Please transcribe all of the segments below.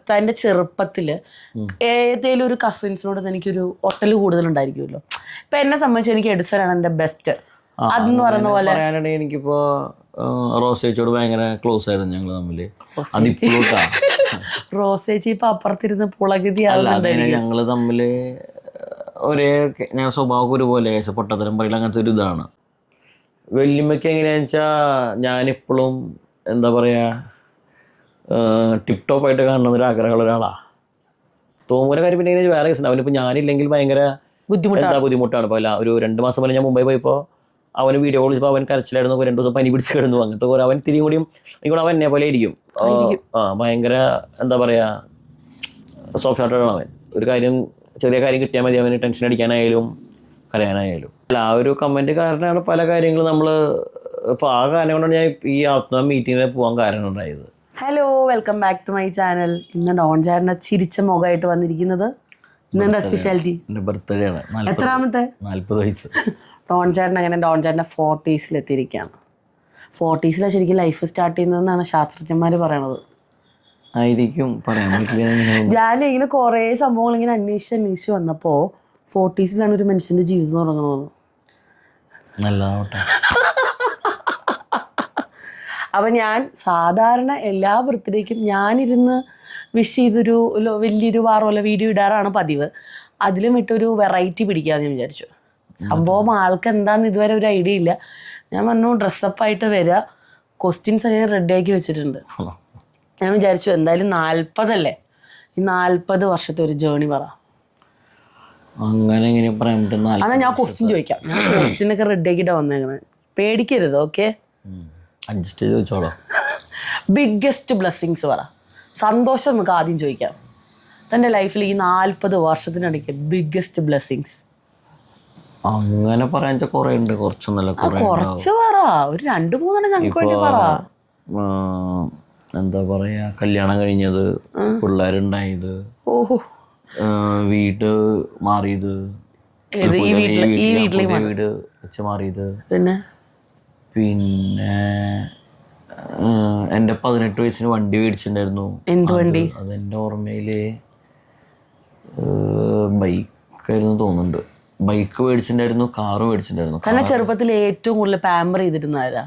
തൻ്റെ ചെറുപ്പത്തിൽ ഏതെങ്കിലും ഒരു കസിൻസിനോട് എനിക്കൊരു ഒട്ടൽ കൂടുതലുണ്ടായിരിക്കുമല്ലോ. ഇപ്പം എന്നെ സംബന്ധിച്ച് എനിക്ക് എഡിസനാണ് എൻ്റെ ബെസ്റ്റ്. അതെന്ന് പറയുന്ന പോലെ എനിക്കിപ്പോ റോസേച്ചിയോട് ഭയങ്കര ക്ലോസ് ആയിരുന്നു ഞങ്ങൾ തമ്മില്. റോസേച്ചി ഇപ്പൊ അപ്പുറത്തിരുന്ന് പുളകിതിയാവുന്നുണ്ടായിരിക്കും. ഞങ്ങള് തമ്മില് ഒരേ ഞങ്ങൾ സ്വഭാവം ഒരുപോലെ പൊട്ടത്തരം പറയില്ല, അങ്ങനത്തെ ഒരു ഇതാണ്. വല്യമ്മയ്ക്ക് എങ്ങനെയാന്ന് വെച്ചാൽ ഞാനിപ്പോഴും എന്താ പറയാ ടിപ് ടോപ്പ് ആയിട്ട് കാണുന്ന ഒരു ആഗ്രഹമുള്ള ഒരാളാണ്. തോമുവിൻ്റെ കാര്യം പിന്നെ വേറെ കേസുണ്ട്. അവനിപ്പോൾ ഞാനില്ലെങ്കിൽ ഭയങ്കര ബുദ്ധിമുട്ടാണ്. ഇപ്പോൾ ഒരു 2 മാസം മുന്നേ ഞാൻ മുംബൈ പോയപ്പോൾ അവന് വീഡിയോ കോൾ ചെയ്തപ്പോൾ അവൻ കരച്ചിലായിരുന്നു. 2 ദിവസം പനി പിടിച്ച് കിടന്നു. അങ്ങനത്തെ പോലെ അവൻ തിരിയും കൂടിയും എനിക്കൂടെ അവൻ എന്നെ പോലെ ഇരിക്കും. ഭയങ്കര എന്താ പറയുക സോഫ്റ്റ് ഹാർട്ടഡാണ് അവൻ. ഒരു കാര്യം ചെറിയ കാര്യം കിട്ടിയാൽ മതി അവന് ടെൻഷൻ അടിക്കാനായാലും കരയാനായാലും. അല്ല, ആ ഒരു കമൻറ്റ് കാരണമാണ് പല കാര്യങ്ങളും നമ്മൾ ഇപ്പോൾ ആ കാരണം കൊണ്ടാണ് ഞാൻ ഈ ആത്മ മീറ്റിങ്ങിൽ പോകാൻ കാരണം ഉണ്ടായത്. Hello, welcome back to my channel. ഇന്ന് ഡോൺ ചാറിൻ്റെ ചിരിച്ച മുഖമായിട്ട് വന്നിരിക്കുന്നത്. ഇന്നെന്താ സ്പെഷ്യാലിറ്റി? എൻ്റെ ബർത്ത്ഡേ ആണ്. എത്രാമത്തെ? 40 വയസ്സ്. ഡോൺ ചാറിന് അങ്ങനെ ഡോൺ ചാറിൻ്റെ 40s എത്തിയിരിക്കുകയാണ്. 40s ശരിക്കും ലൈഫ് സ്റ്റാർട്ട് ചെയ്യുന്നതെന്നാണ് ശാസ്ത്രജ്ഞന്മാർ പറയണത്. ആയിരിക്കും, പറയാൻ പറ്റില്ല. ഞാൻ ഇങ്ങനെ കുറേ സംഭവങ്ങൾ ഇങ്ങനെ അന്വേഷിച്ച് വന്നപ്പോൾ 40s ഒരു മനുഷ്യൻ്റെ ജീവിതം തുടങ്ങണമെന്ന്. നല്ലതാവട്ടെ. അപ്പം ഞാൻ സാധാരണ എല്ലാ ബർത്ത്ഡേക്കും ഞാനിരുന്ന് വിഷ് ചെയ്തൊരു വലിയൊരു വാറോല വീഡിയോ ഇടാറാണ് പതിവ്. അതിലും ഇട്ടൊരു വെറൈറ്റി പിടിക്കാമെന്ന് ഞാൻ വിചാരിച്ചു. സംഭവം ആൾക്ക് എന്താണെന്ന് ഇതുവരെ ഒരു ഐഡിയ ഇല്ല. ഞാൻ പറഞ്ഞു ഡ്രസ്സപ്പായിട്ട് വരിക, ക്വസ്റ്റ്യൻസ് ഒക്കെ റെഡിയാക്കി വെച്ചിട്ടുണ്ട്. ഞാൻ വിചാരിച്ചു എന്തായാലും 40 അല്ലേ, ഈ 40 വർഷത്തെ ഒരു ജേണി പറ. അങ്ങനെ എങ്ങനെ പറയാൻ പറ്റും? അതാ ഞാൻ ക്വസ്റ്റ്യൻ ചോദിക്കാം. ഞാൻ ക്വസ്റ്റ്യനൊക്കെ റെഡിയാക്കിയിട്ടാണ് വന്നേക്കണേ, പേടിക്കരുത്. ഓക്കെ, അഡ്ജസ്റ്റ് ചെയ്ത് വെച്ചോളാം. ബിഗ്ഗസ്റ്റ് ബ്ലെസ്സിങ്സ് പറ. സന്തോഷം നമുക്ക് ആദ്യം ചോദിക്കാം. തൻ്റെ ലൈഫിൽ ഈ 40 വർഷത്തിനിടയ്ക്ക് ബിഗ്ഗസ്റ്റ് ബ്ലെസ്സിങ്സ്. അങ്ങനെ പറയാൻ കുറേ ഉണ്ട്. കുറച്ചൊന്നല്ല, കുറച്ച് പറ, ഒരു 2-3 ഞങ്ങൾക്ക് വേണ്ടി പറ. എന്താ പറയാ, കല്യാണം കഴിഞ്ഞത്, പിള്ളേരുണ്ടായത്, വീട് മാറിയത്, വീട് വെച്ച് മാറിയത്, പിന്നെ എൻ്റെ 18 വയസ്സിന് വണ്ടി മേടിച്ചിട്ടുണ്ടായിരുന്നു. എന്ത് വണ്ടി? അതെൻ്റെ ഓർമ്മയില് ബൈക്കായിരുന്നു തോന്നുന്നുണ്ട്. ബൈക്ക് മേടിച്ചിട്ടുണ്ടായിരുന്നു, കാറ് മേടിച്ചിട്ടുണ്ടായിരുന്നു. കാരണം ചെറുപ്പത്തിൽ ഏറ്റവും കൂടുതൽ പാമ്പർ ചെയ്തിരുന്നാരാ?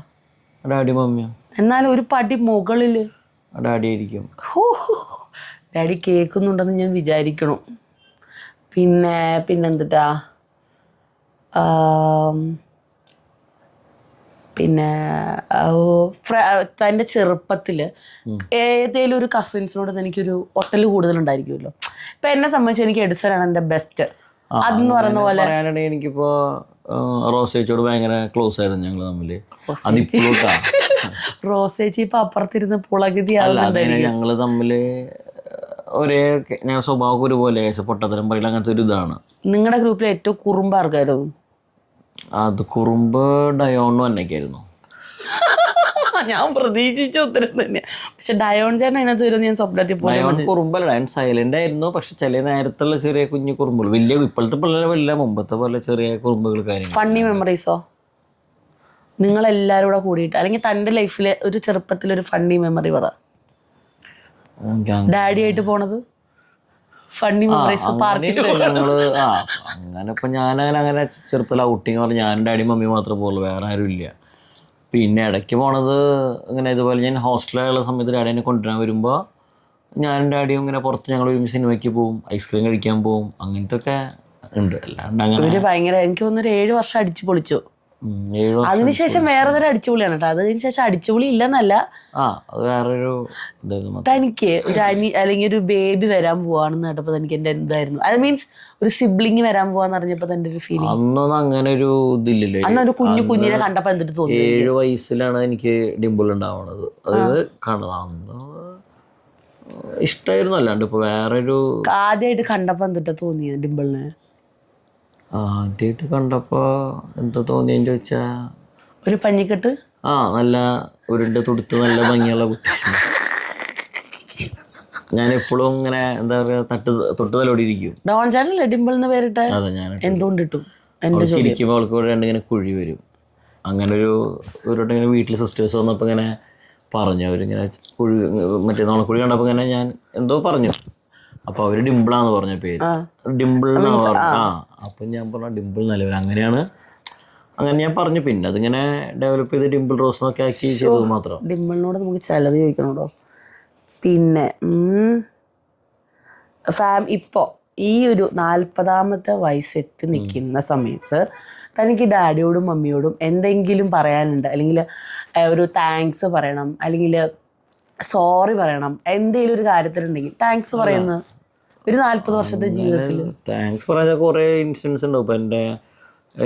ഡാഡി മമ്മിയോ? എന്നാലും ഒരു പടി മുകളിൽ ഡാഡി ആയിരിക്കും. ഡാഡി കേൾക്കുന്നുണ്ടെന്ന് ഞാൻ വിചാരിക്കണം. പിന്നെന്തിട്ടാ, പിന്നെ തൻ്റെ ചെറുപ്പത്തിൽ ഏതെങ്കിലും ഒരു കസിൻസിനോട് എനിക്കൊരു ഒട്ടൽ കൂടുതലുണ്ടായിരിക്കുമല്ലോ. ഇപ്പം എന്നെ സംബന്ധിച്ച് എനിക്ക് എഡിസനാണ് എൻ്റെ ബെസ്റ്റ്. അതെന്ന് പറയുന്ന പോലെ എനിക്കിപ്പോ റോസേച്ചിയോട് ഭയങ്കര ക്ലോസ് ആയിരുന്നു ഞങ്ങൾ തമ്മില്. റോസേച്ചി ഇപ്പൊ അപ്പുറത്തിരുന്ന് പുളകിതിയാവുന്നുണ്ടായിരിക്കും. ഞങ്ങള് തമ്മില് ഒരേ ഞങ്ങൾ സ്വഭാവം ഒരുപോലെ പൊട്ടത്തരം പറയില്ല, അങ്ങനത്തെ ഒരു ഇതാണ്. നിങ്ങളുടെ ഗ്രൂപ്പിൽ ഏറ്റവും കുറുമ്പ് ആർക്കായിരുന്നു? അത് കുറുമ്പ് ഡയോണും എന്നൊക്കെയായിരുന്നു. ഞാൻ പ്രതീക്ഷിച്ച ഉത്തരം തന്നെയാണ്. പക്ഷെ ഡയോൺ ചേട്ടൻ അതിനകത്ത് വരും ഞാൻ സ്വപ്നത്തിൽ പോലെ. കുറുമ്പല്ല, ഡയൺ സൈലന്റ് ആയിരുന്നു. പക്ഷെ ചില നേരത്തുള്ള ചെറിയ കുഞ്ഞു കുറുമ്പുകൾ, വലിയ ഇപ്പോഴത്തെ പിള്ളേരെ വലിയ മുമ്പത്തെ പോലെ ചെറിയ കുറുമ്പുകൾ കാര്യങ്ങൾ. ഫണ്ണി മെമ്മറീസോ നിങ്ങളെല്ലാവരും കൂടെ കൂടിയിട്ട്, അല്ലെങ്കിൽ തൻ്റെ ലൈഫിലെ ഒരു ചെറുപ്പത്തിലൊരു ഫണ്ണി മെമ്മറി പറ. ഡാഡി ആയിട്ട് പോണത് ഫണ്ണി മെമ്മറീസ് പാർക്കിൽ ഞങ്ങള് അങ്ങനെ ഇപ്പൊ ഞാനങ്ങനെ ചെറുപ്പത്തിൽ ഔട്ടിങ് പറഞ്ഞാൽ ഞാനും ഡാഡി മമ്മി മാത്രമേ പോകുള്ളൂ, വേറെ ആരും ഇല്ല. പിന്നെ ഇടയ്ക്ക് പോണത് ഇങ്ങനെ ഇതുപോലെ ഞാൻ ഹോസ്റ്റലിലുള്ള സമയത്ത് ഡാഡിനെ കൊണ്ടുവരാൻ വരുമ്പോൾ ഞാനും ഡാഡിയും ഇങ്ങനെ പുറത്ത് ഞങ്ങൾ ഒരുമിച്ച് സിനിമയ്ക്ക് പോകും, ഐസ്ക്രീം കഴിക്കാൻ പോകും, അങ്ങനത്തെ ഒക്കെ ഉണ്ട്. അല്ലാണ്ട് അങ്ങനെ ഭയങ്കര എനിക്ക് തോന്നുന്നു 7 വർഷം അടിച്ചു പൊളിച്ചു. അതിനുശേഷം വേറെ തരം അടിച്ചുപൊളിയാണ് കേട്ടോ. അതിനുശേഷം അടിച്ചുപൊളി ഇല്ലെന്നല്ല, അത് വേറൊരു തനിക്ക് ഒരു അല്ലെങ്കിൽ ഒരു ബേബി വരാൻ പോവാണെന്ന് കേട്ടപ്പോ തനിക്ക് എന്റെ എന്തായിരുന്നു, അത് മീൻസ് ഒരു സിബ്ലിങ് വരാൻ പോവാന്ന് പറഞ്ഞപ്പോ തന്റെ ഒരു ഫീലിംഗ്? അന്നൊന്നും അങ്ങനെ ഒരു ഇതില്ലല്ലോ. അന്ന് ഒരു കുഞ്ഞിനെ കണ്ടപ്പോ എന്തിട്ട് തോന്നി? 7 വയസ്സിലാണ് എനിക്ക് ഡിംപിൾ ഉണ്ടാവണത്. അതായത് അന്ന് ഇഷ്ടമായിരുന്നു. അല്ലാണ്ട് ഇപ്പൊ വേറൊരു ആദ്യമായിട്ട് കണ്ടപ്പോ എന്തിട്ടാ തോന്നിയത് ഡിംപിളിന്? ആദ്യമായിട്ട് കണ്ടപ്പോ എന്താ തോന്നിയെന്ന് ചോദിച്ചാ, ഒരു പഞ്ഞിക്കെട്ട്, നല്ല ഉരുണ്ട് തുടുത്ത് നല്ല ഭംഗിയുള്ള കുട്ടി. ഞാൻ എപ്പോഴും ഇങ്ങനെ എന്താ പറയാ തൊട്ട് തലോടിയിരിക്കും. ഡോൺ ചാനൽ ഡിംപിൾ എന്ന് പേരിട്ട എന്തുകൊണ്ട് ഇട്ടു? ചിരിക്കുമ്പോൾ അവൾക്ക് ഇവിടെ ഇങ്ങനെ കുഴി വരും. അങ്ങനെ ഒരു വീട്ടിൽ സിസ്റ്റേഴ്സ് വന്നപ്പോൾ ഇങ്ങനെ പറഞ്ഞു. അവരിങ്ങനെ കുഴി മറ്റേ നോണക്കുഴി കണ്ടപ്പോൾ ഇങ്ങനെ ഞാൻ എന്തോ പറഞ്ഞു. അപ്പോൾ അവർ ഡിംപിളാന്ന് പറഞ്ഞ പേര്. ഡിംപിൾ എന്നാണ് പറഞ്ഞു. അപ്പം ഞാൻ പറഞ്ഞു ഡിംപിൾ നല്ലവർ അങ്ങനെയാണ്. അങ്ങനെ ഞാൻ പറഞ്ഞു. പിന്നെ അതിങ്ങനെ ഡെവലപ്പ് ചെയ്ത് ഡിംപിൾ റോസ് എന്നൊക്കെ ആക്കി ചെയ്തത് മാത്രം. ഡിംപിളിനോട് നമുക്ക് ചിലത് ചോദിക്കണോടോ. പിന്നെ ഇപ്പോൾ ഈ ഒരു 40ാമത്തെ വയസ്സെത്തി നിൽക്കുന്ന സമയത്ത് തനിക്ക് ഡാഡിയോടും മമ്മിയോടും എന്തെങ്കിലും പറയാനുണ്ട്, അല്ലെങ്കിൽ ഒരു താങ്ക്സ് പറയണം, അല്ലെങ്കിൽ സോറി പറയണം, എന്തെങ്കിലും ഒരു കാര്യത്തിലുണ്ടെങ്കിൽ താങ്ക്സ് പറയുന്നത് ഒരു 40 വർഷത്തെ ജീവിതത്തിൽ? താങ്ക്സ് പറയാൻ കുറേ ഇൻസിഡൻസ് ഉണ്ട്. ഇപ്പം എൻ്റെ